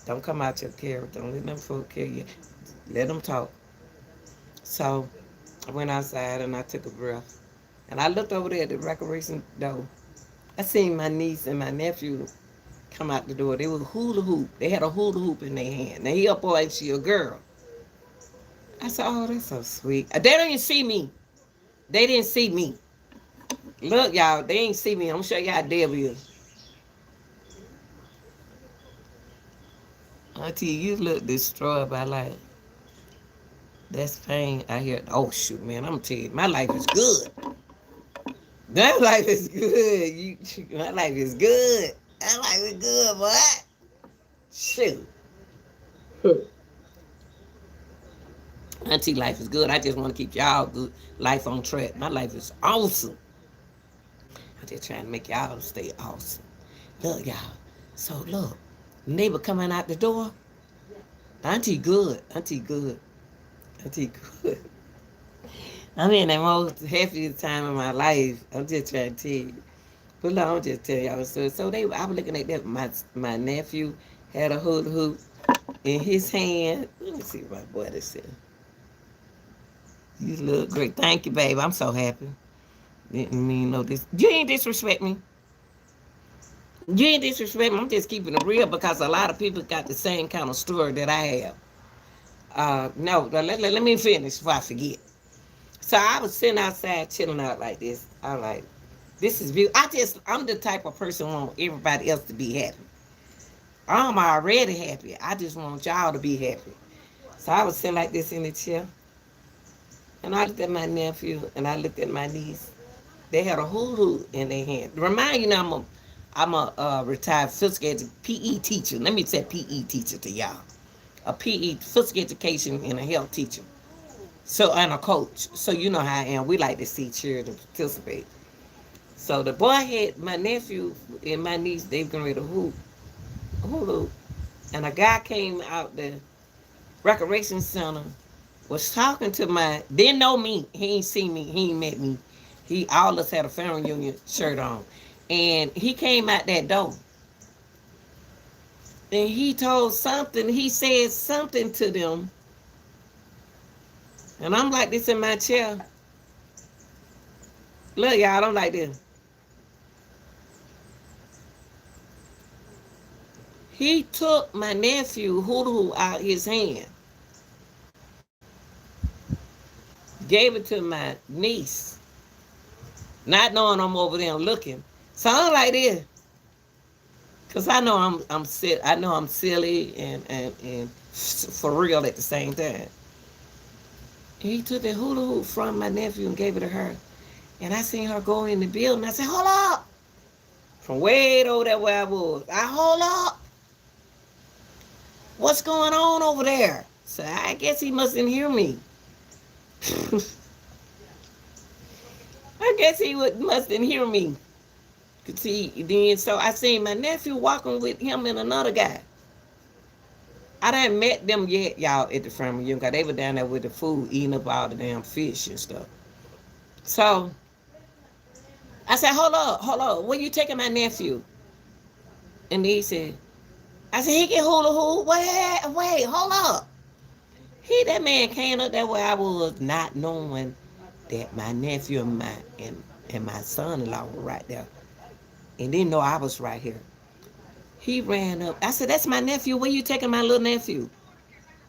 don't come out your character. Don't let them folk kill you. Let them talk. So I went outside and I took a breath. And I looked over there at the recreation door. I seen my niece and my nephew come out the door. They were hula hoop. They had a hula hoop in their hand. Now he a boy and she a girl. I said, oh, that's so sweet. They didn't see me. They didn't see me. Look, y'all, they ain't see me. I'm gonna show you how devil is. Auntie, you look destroyed by life. That's pain I hear. Oh shoot, man, I'm gonna tell you, my life is good. That life is good. My life is good. That life is good, boy. Shoot. Auntie, life is good. I just want to keep y'all good. Life on track. My life is awesome. I'm just trying to make y'all stay awesome. Look, y'all. So look, neighbor coming out the door. Auntie good. Auntie good. Auntie good. I'm in the most happiest time of my life. I'm just trying to tell you. But look, I'm just telling y'all. So I was looking at that. My nephew had a hula hoop in his hand. Let me see what my boy said. You look great. Thank you, babe. I'm so happy. Didn't mean no this. You ain't disrespect me. You ain't disrespect me. I'm just keeping it real because a lot of people got the same kind of story that I have. No, let me finish before I forget. So I was sitting outside chilling out like this. I was like, this is beautiful. I'm the type of person who want everybody else to be happy. I'm already happy. I just want y'all to be happy. So I was sitting like this in the chair, and I looked at my nephew, and I looked at my niece. They had a hula in their hand. Remind you, now I'm a retired physical PE teacher. Let me say PE teacher to y'all. A PE physical education and a health teacher. So and a coach. So you know how I am. We like to see children participate. So the boy had my nephew and my niece. They were ready to hula, and a guy came out the recreation center, was talking to my, didn't know me. He ain't seen me. He ain't met me. He all of us had a family union shirt on, and he came out that door, and he told something. He said something to them, and I'm like this in my chair. Look, y'all, I'm like this. He took my nephew hula out his hand, gave it to my niece, not knowing I'm over there looking. So I'm like this, cause I know I'm silly and for real at the same time. And he took the hula hoop from my nephew and gave it to her, and I seen her go in the building. I said, "Hold up!" From way over there where I was, hold up. What's going on over there? So I guess he mustn't hear me. I guess he mustn't hear me. See, then so I seen my nephew walking with him and another guy. I didn't met them yet, y'all, at the family union, because they were down there with the food, eating up all the damn fish and stuff. So I said, hold up, where you taking my nephew? And he said, I said, he can hula hoop. Wait, hold up. That man came up there where I was, not knowing that my nephew and my son-in-law were right there, and didn't know I was right here. He ran up. I said, "That's my nephew. Where you taking my little nephew?"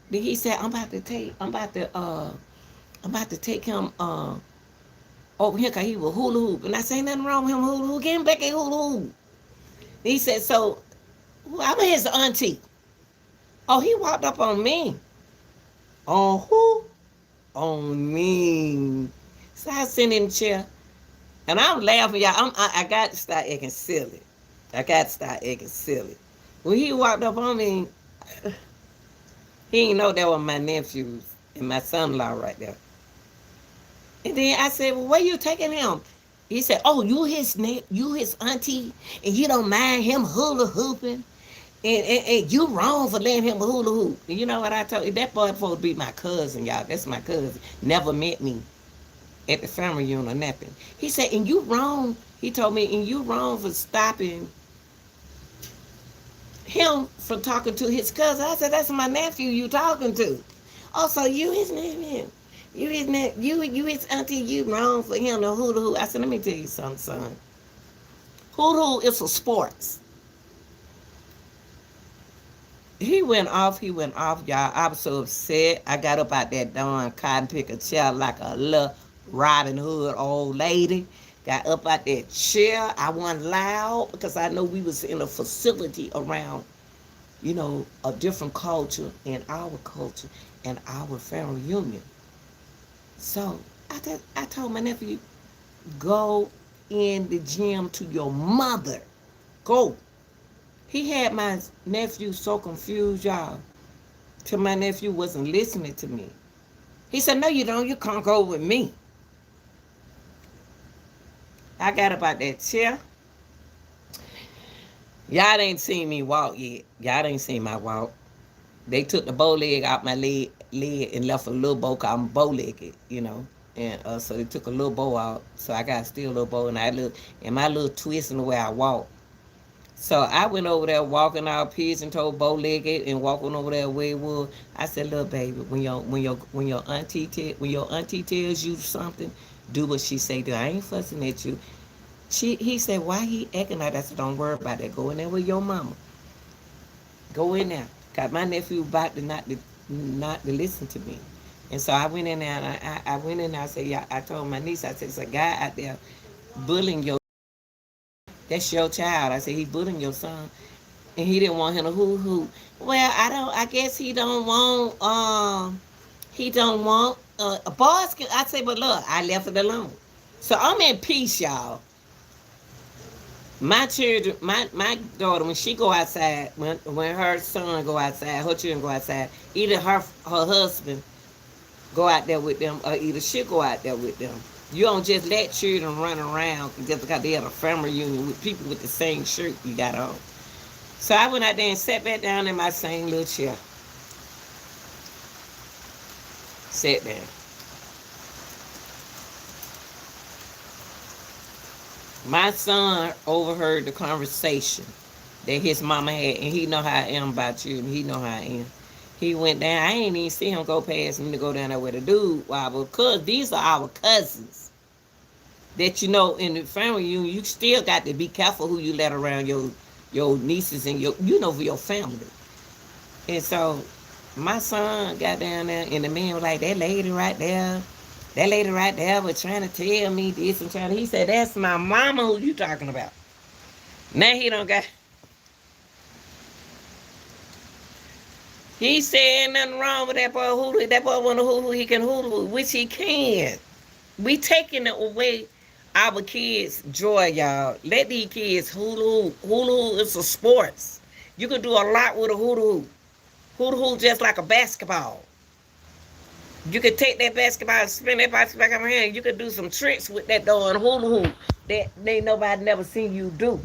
Then he said, I'm about to take him over here because he was hula hoop." And I say, "Nothing wrong with him hula hoop. Get him back in hula hoop." He said, "So I'm his auntie." Oh, he walked up on me. On who? On me. So I sit in the chair, and I'm laughing, y'all. I got to start acting silly. When he walked up on me, he didn't know that was my nephews and my son-in-law right there. And then I said, "Well, where you taking him?" He said, "Oh, you his auntie, and you don't mind him hula hooping, and you wrong for letting him hula hoop." And you know what I told you? That boy supposed to be my cousin, y'all. That's my cousin. Never met me at the family union or nothing. He said, "And you wrong." He told me, "And you wrong for stopping him from talking to his cousin." I said, "That's my nephew you talking to." "Oh, so you his nephew. You his auntie, you wrong for him to hula hoop." I said, "Let me tell you something, son. Hula hoop is for sports." He went off, y'all. I was so upset. I got up out that darn cotton picker chair like a little Robin Hood old lady. Got up out that chair. I wasn't loud because I know we was in a facility around, a different culture and our culture and our family union. So I told my nephew, "Go in the gym to your mother. Go." He had my nephew so confused, y'all, till my nephew wasn't listening to me. He said, "No, you don't. You can't go with me." I got up out that chair. Y'all ain't seen me walk yet. Y'all ain't seen my walk. They took the bow leg out my leg and left a little bow, cause I'm bow-legged. And so they took a little bow out. So I got still a little bow, and my little twist in the way I walk. So I went over there walking our pigeon toe bow legged and walking over there where it was. I said, "Little baby, when your auntie tells you something, do what she say. Do I ain't fussing at you." He said, "Why he acting like that?" I said, "Don't worry about that. Go in there with your mama. Go in there." Got my nephew about to not to listen to me. And so I went in there and I went in there. I said, "Yeah." I told my niece, I said, "There's a guy out there bullying your. That's your child." I said, "He bullying your son." And he didn't want him to hoo hoo. Well, I don't. I guess he don't want. He don't want. Boys can. I say, but look, I left it alone. So I'm in peace, y'all. My children, my daughter, when she go outside, when her son go outside, her children go outside, either her husband go out there with them, or either she go out there with them. You don't just let children run around just because they have a family reunion with people with the same shirt you got on. So I went out there and sat back down in my same little chair. Sat down. My son overheard the conversation that his mama had, and he know how I am about you, and he know how I am. He went down. I ain't even see him go past me to go down there with a dude. Why? Because these are our cousins. That you know in the family you still got to be careful who you let around your nieces and your for your family. And so my son got down there, and the man was like, "That lady right there, that lady right there was trying to tell me this and trying to." He said, "That's my mama. Who you talking about?" Now he don't got. He said nothing wrong with that boy. Who that boy want to who he can who which he can. We taking away our kids' joy, y'all. Let these kids hula hoop. Hula hoop is a sports. You can do a lot with a hula hoop. Hula hoop just like a basketball. You could take that basketball and spin that basketball in your hand. You could do some tricks with that darn hula hoop that ain't nobody never seen you do.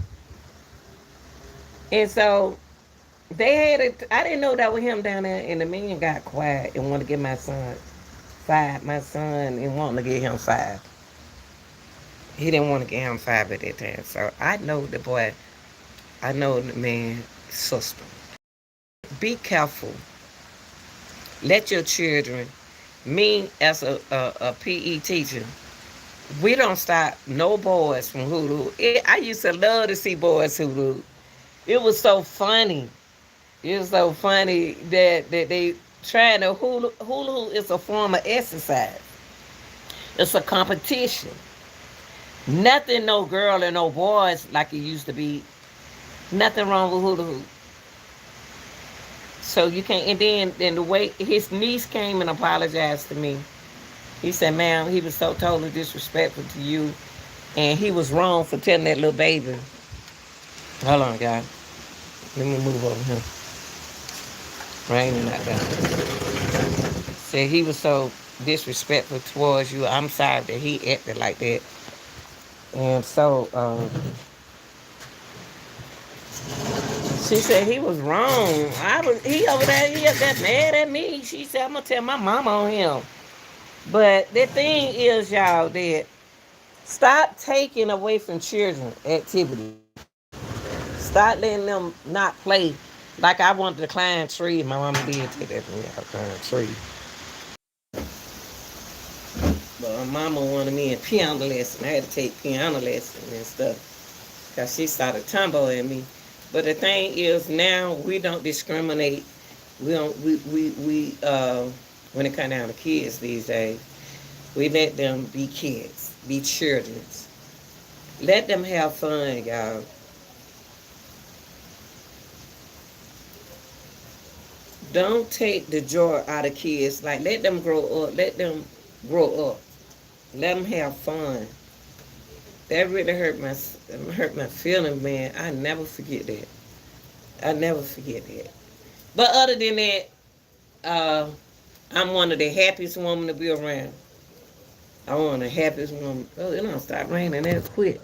And so they had it. I didn't know that with him down there, and the man got quiet and wanted to get my son five. My son and wanting to get him five. He didn't want to get him five at that time. So I know the boy. I know the man's sister. Be careful. Let your children. Me as a PE teacher, we don't stop no boys from hoodoo. I used to love to see boys hoodoo. It was so funny. It was so funny that they trying to hula is a form of exercise. It's a competition. Nothing, no girl and no boys like it used to be. Nothing wrong with hula hoop. So you can't. And then the way his niece came and apologized to me. He said, "Ma'am, he was so totally disrespectful to you, and he was wrong for telling that little baby." Hold on, guys. Let me move over here. Raining out there. Said he was so disrespectful towards you. I'm sorry that he acted like that. And so she said he was wrong. He over there, he got mad at me. She said, "I'm gonna tell my mama on him." But the thing is, y'all, that stop taking away from children activities. Stop letting them not play. Like I wanted to climb trees. My mama did take that from me. I climb trees. But my mama wanted me in piano lesson. I had to take piano lesson and stuff. Because she started tumbling at me. But the thing is, now we don't discriminate. We don't. When it comes down to kids these days, we let them be kids, be children. Let them have fun, y'all. Don't take the joy out of kids. Like let them grow up. Let them grow up. Let them have fun. That really hurt my feelings, man. I never forget that. I never forget that. But other than that, uh, I'm one of the happiest women to be around. I'm one of the happiest women. Oh, it don't stop raining. That's quick.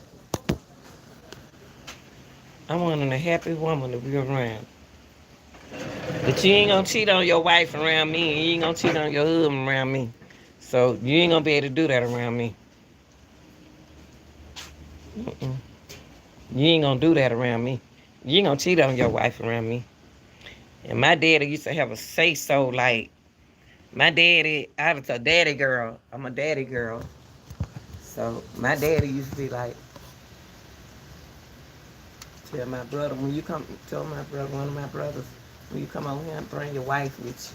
I'm one of the happiest women to be around. But you ain't gonna cheat on your wife around me, and you ain't gonna cheat on your husband around me. So you ain't gonna be able to do that around me. Mm-mm. You ain't gonna do that around me. You ain't gonna cheat on your wife around me. And my daddy used to have a say so like my daddy, I was a daddy girl. I'm a daddy girl. So my daddy used to be like, tell my brother when you come, tell my brother, one of my brothers, when you come over here, bring your wife with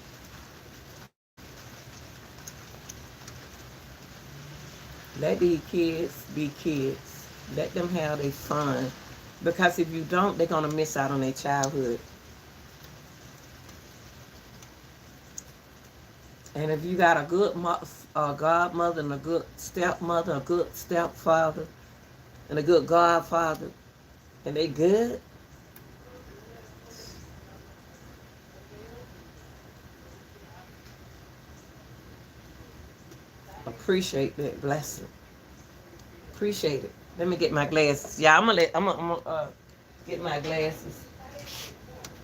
you. Let these kids be kids. Let them have their fun. Because if you don't, they're gonna miss out on their childhood. And if you got a good godmother and a good stepmother, a good stepfather, and a good godfather, and they good, appreciate that blessing. Appreciate it. Let me get my glasses. Yeah, I'm gonna get my glasses.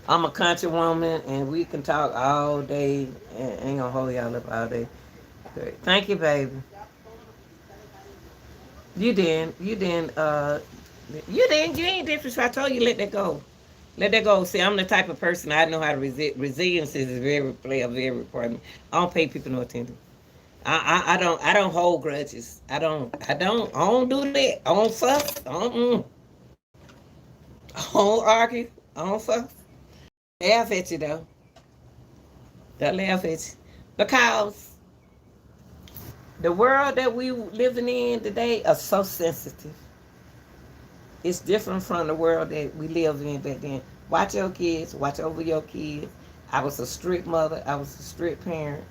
I'm a country woman, and we can talk all day. And ain't gonna hold y'all up all day. Great. Thank you, baby. You didn't. You didn't. You didn't. You ain't different. So I told you, let that go. Let that go. See, I'm the type of person I know how to resist. Resilience is very play a very important. I don't pay people no attention. I don't hold grudges. I don't do that. I don't fuss. I don't argue. I don't fuss. Laugh at you though. They'll laugh at you. Because the world that we living in today is so sensitive. It's different from the world that we lived in back then. Watch your kids. Watch over your kids. I was a strict mother. I was a strict parent.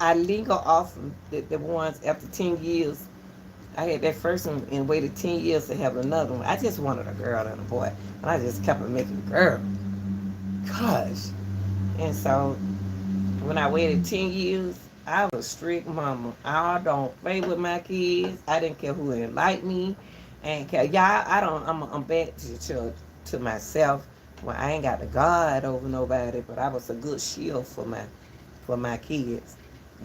I linger off of the ones after 10 years. I had that first one and waited 10 years to have another one. I just wanted a girl and a boy. And I just kept on making girl. Gosh. And so when I waited 10 years, I was a strict mama. I don't play with my kids. I didn't care who didn't like me. And y'all, I don't. I'm back to myself. Well, I ain't got the guard over nobody, but I was a good shield for my kids.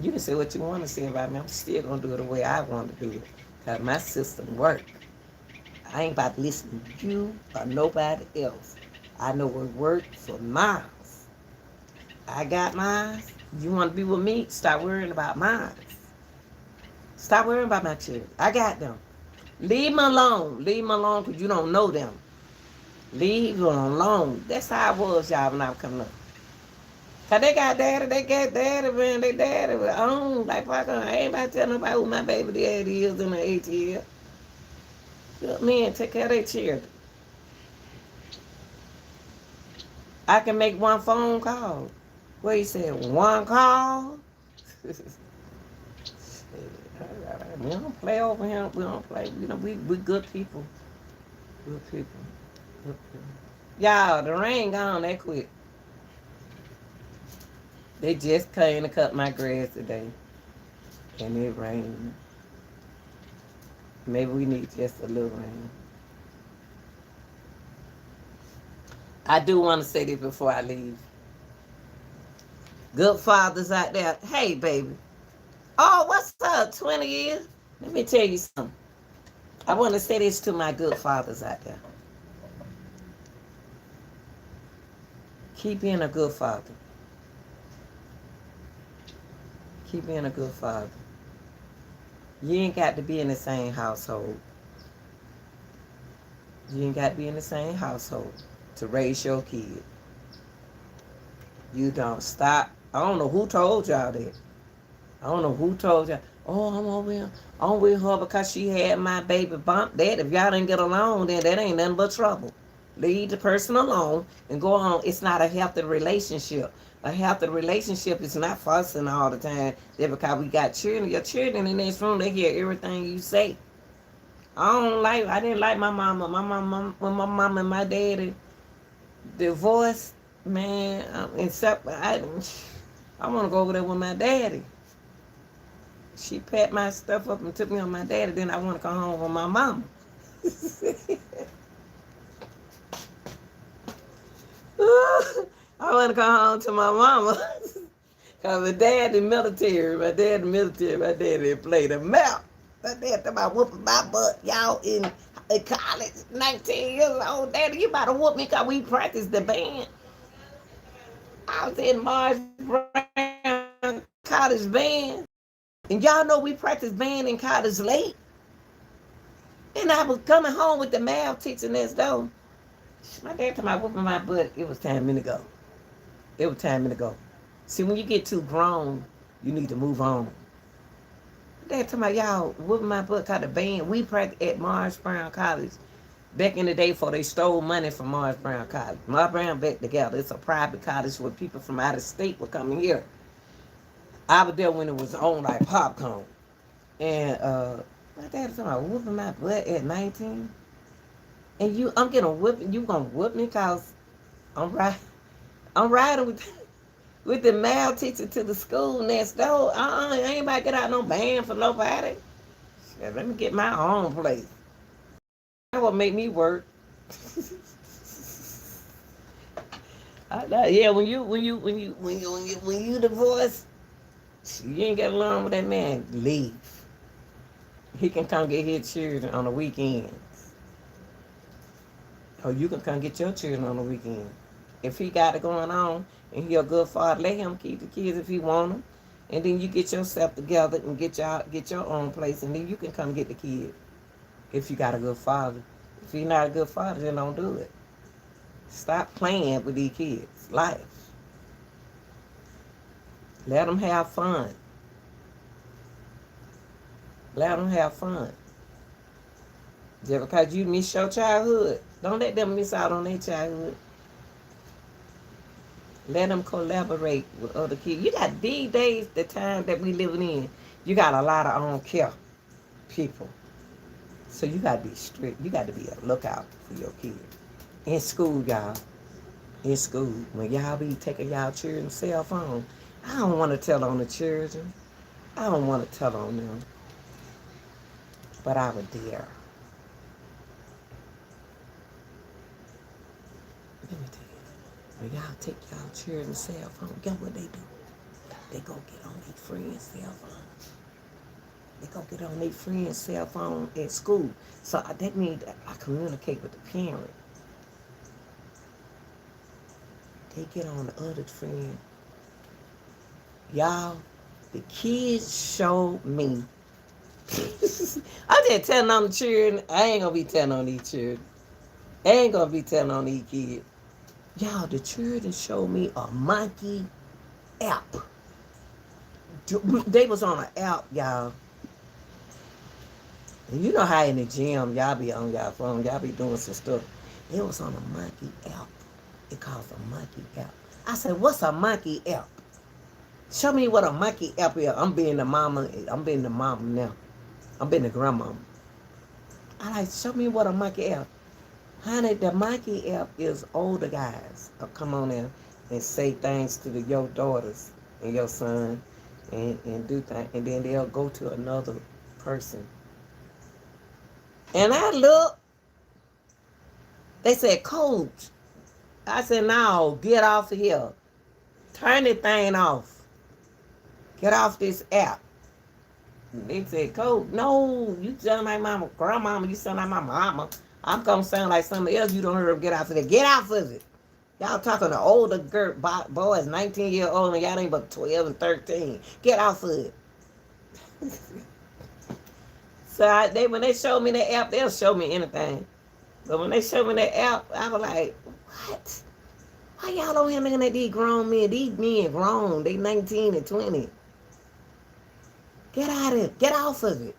You can say what you want to say about me. I'm still gonna do it the way I want to do it, cause my system work. I ain't about to listen to you or nobody else. I know what worked for mine. I got mine. You want to be with me? Stop worrying about mine. Stop worrying about my children. I got them. Leave them alone. Leave them alone because you don't know them. Leave them alone. That's how I was, y'all, when I was coming up. Because they got daddy, man. They daddy. I don't like, fuck, I ain't about to tell nobody who my baby daddy is in the 8th year. Good men, take care of their children. I can make one phone call. What he said, one call? We don't play over him. We don't play. You know, we good people. Good people. Good people. Y'all, the rain gone that quick. They just came to cut my grass today. And it rained. Maybe we need just a little rain. I do want to say this before I leave. Good fathers out there. Hey, baby. Oh, what's up? 20 years? Let me tell you something. I want to say this to my good fathers out there. Keep being a good father. Keep being a good father. You ain't got to be in the same household. You ain't got to be in the same household to raise your kid. You don't stop. I don't know who told y'all that. I don't know who told y'all. Oh, I'm with her because she had my baby bump. That if y'all didn't get along, then that ain't nothing but trouble. Leave the person alone and go on. It's not a healthy relationship. A healthy relationship is not fussing all the time. That because we got children. Your children in this room, they hear everything you say. I didn't like my mama. When my mama and my daddy divorced, man, I want to go over there with my daddy. She packed my stuff up and took me on my daddy. Then I want to come home with my mama. I want to come home to my mama. Because my dad in military. My dad didn't play the mouth. My dad talking about whooping my butt. Y'all in in college, 19 years old. Daddy, you about to whoop me because we practiced the band. I was in Mars Brown college band. And y'all know we practiced band in college late. And I was coming home with the math teacher next door. My dad told me I whooping my butt. It was time me to go. It was time me to go. See, when you get too grown, you need to move on. Dad told me y'all whooping my butt cause the band. We practiced at Mars Brown College back in the day before they stole money from Mars Brown College. Mars Brown back together. It's a private college where people from out of state were coming here. I was there when it was on like popcorn. And my dad was talking about whooping my butt at 19. And I'm getting whooping. You gonna whoop me cause I'm right. I'm riding with the math teacher to the school next door. I ain't about to get out no band for nobody. Shit, let me get my own place. That would make me work. Yeah, when you divorce, you ain't got along with that man. Leave. He can come get his children on the weekends. Or you can come get your children on the weekend. If he got it going on and he a good father, let him keep the kids if he want them. And then you get yourself together and get your own place, and then you can come get the kids if you got a good father. If you're not a good father, then don't do it. Stop playing with these kids' life. Let them have fun. Let them have fun. Just because you miss your childhood, don't let them miss out on their childhood. Let them collaborate with other kids. You got these days, the time that we living in, you got a lot of on care people. So you got to be strict. You got to be a lookout for your kids. In school, y'all. In school, when y'all be taking y'all children's cell phone, I don't want to tell on the children. I don't want to tell on them. But I would dare. Let me tell you. When y'all take y'all children's cell phone, guess what they do? They go get on their friend's cell phone. They go get on their friend's cell phone at school. So that means that I communicate with the parent. They get on the other friend. Y'all, the kids showed me. I'm just telling on the children. I ain't going to be telling on these children. I ain't going to be telling on these kids. Y'all, the children showed me a monkey app. They was on an app, y'all. And you know how in the gym, y'all be on y'all phone, y'all be doing some stuff. They was on a monkey app. It calls a monkey app. I said, what's a monkey app? Show me what a monkey app is. I'm being the mama now. I'm being the grandmama. I like, show me what a monkey app. Honey, the monkey app is older guys come on there and say things to your daughters and your son and do things. And then they'll go to another person. And I look, they said, Coach. I said, no, get off of here. Turn the thing off. Get off this app. And they said, Coach, no, you sound like my grandmama, you sound like my mama. I'm going to sound like somebody else you don't hear them get off of it. Get off of it. Y'all talking to older boys, 19 years old, and y'all ain't but 12 and 13. Get off of it. So when they show me the app, they'll show me anything. But when they show me the app, I was like, what? Why y'all don't have looking at these grown men? These men grown. They 19 and 20. Get out of it. Get off of it.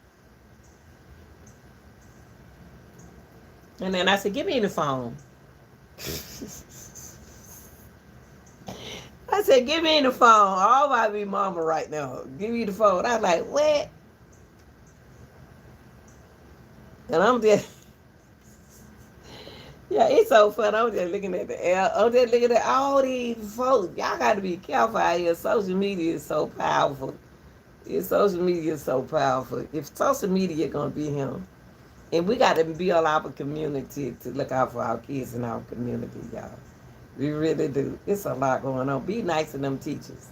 And then I said, give me the phone. I said, give me the phone. All about be mama right now. Give me the phone. I was like, what? And I'm just, yeah, it's so fun. I'm just looking at the air. I'm just looking at all these folks. Y'all got to be careful out here. Social media is so powerful. Social media is so powerful. If social media going to be him, and we got to build our community to look out for our kids in our community, y'all. We really do. It's a lot going on. Be nice to them teachers.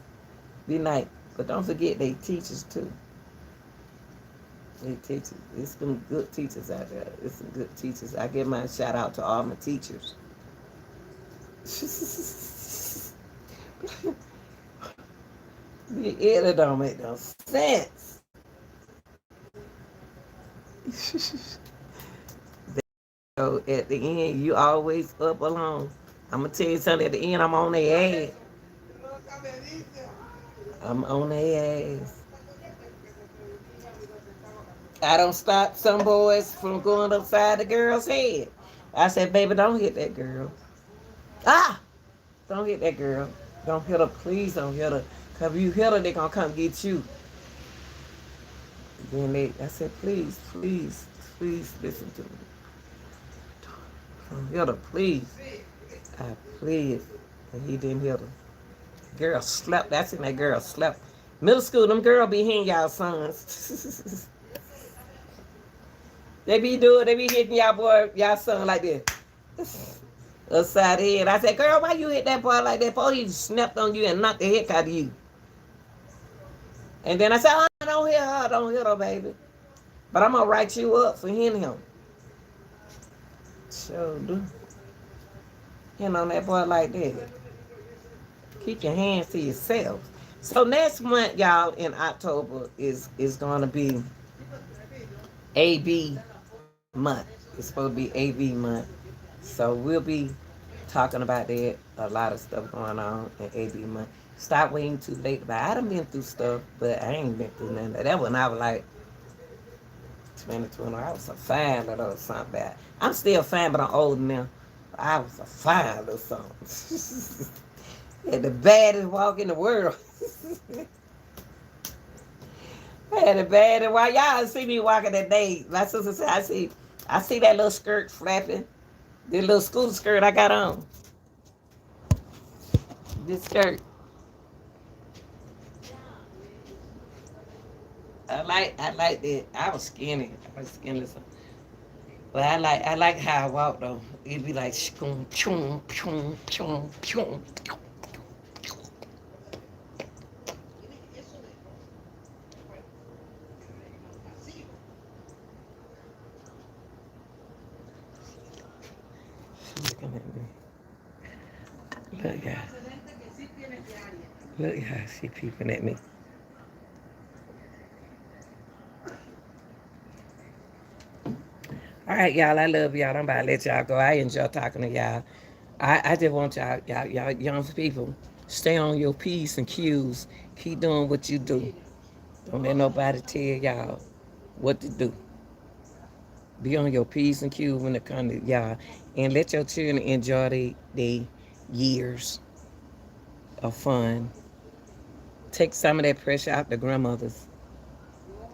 Be nice. But don't forget they teachers too. They teachers. It's some good teachers out there. It's some good teachers. I give my shout out to all my teachers. It don't make no sense. So at the end, you always up alone. I'm gonna tell you something. At the end, I'm on their ass. I'm on their ass. I don't stop some boys from going upside the girl's head. I said, baby, don't hit that girl. Ah, don't hit that girl. Don't hit her. Please don't hit her. Cause if you hit her, they gonna come get you. I said, please, please, please listen to me. Don't hit her, please. I plead. And he didn't hit her. Girl slept. That's in that girl slept. Middle school, them girl be hitting y'all sons. They be doing, they be hitting y'all boy, y'all son like this. Upside the head. I said, girl, why you hit that boy like that? Before he snapped on you and knocked the heck out of you. And then I said, oh, don't hit her, baby. But I'm gonna write you up for hitting him. Sure do. Hitting on that boy like that. Keep your hands to yourself. So next month, y'all, in October, is gonna be AB month. It's supposed to be AB month. So we'll be talking about that. A lot of stuff going on in AB month. Stop waiting too late. But I done been through stuff, but I ain't been through nothing. That when I was like 2020, I was a fine little something bad. I'm still fine, but I'm old now. I was a fine little something. Had the baddest walk in the world. I had the baddest walk. Y'all see me walking that day. My sister said, I see that little skirt flapping. This little scooter skirt I got on. This skirt. I like that. I was skinny. I was skinny. But I like how I walk though. It'd be like shum, chum, chum, chum, chum. Looking at me. Look, y'all. Look, y'all. She peeping at me. All right, y'all. I love y'all. I'm about to let y'all go. I enjoy talking to y'all. I just want y'all young people, stay on your P's and Q's. Keep doing what you do. Don't let nobody tell y'all what to do. Be on your P's and Q's when it comes to y'all. And let your children enjoy their years of fun. Take some of that pressure out the grandmothers.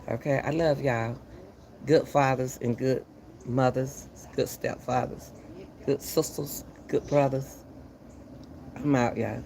Okay? I love y'all. Good fathers and good mothers, good stepfathers, good sisters, good brothers. I'm out, y'all.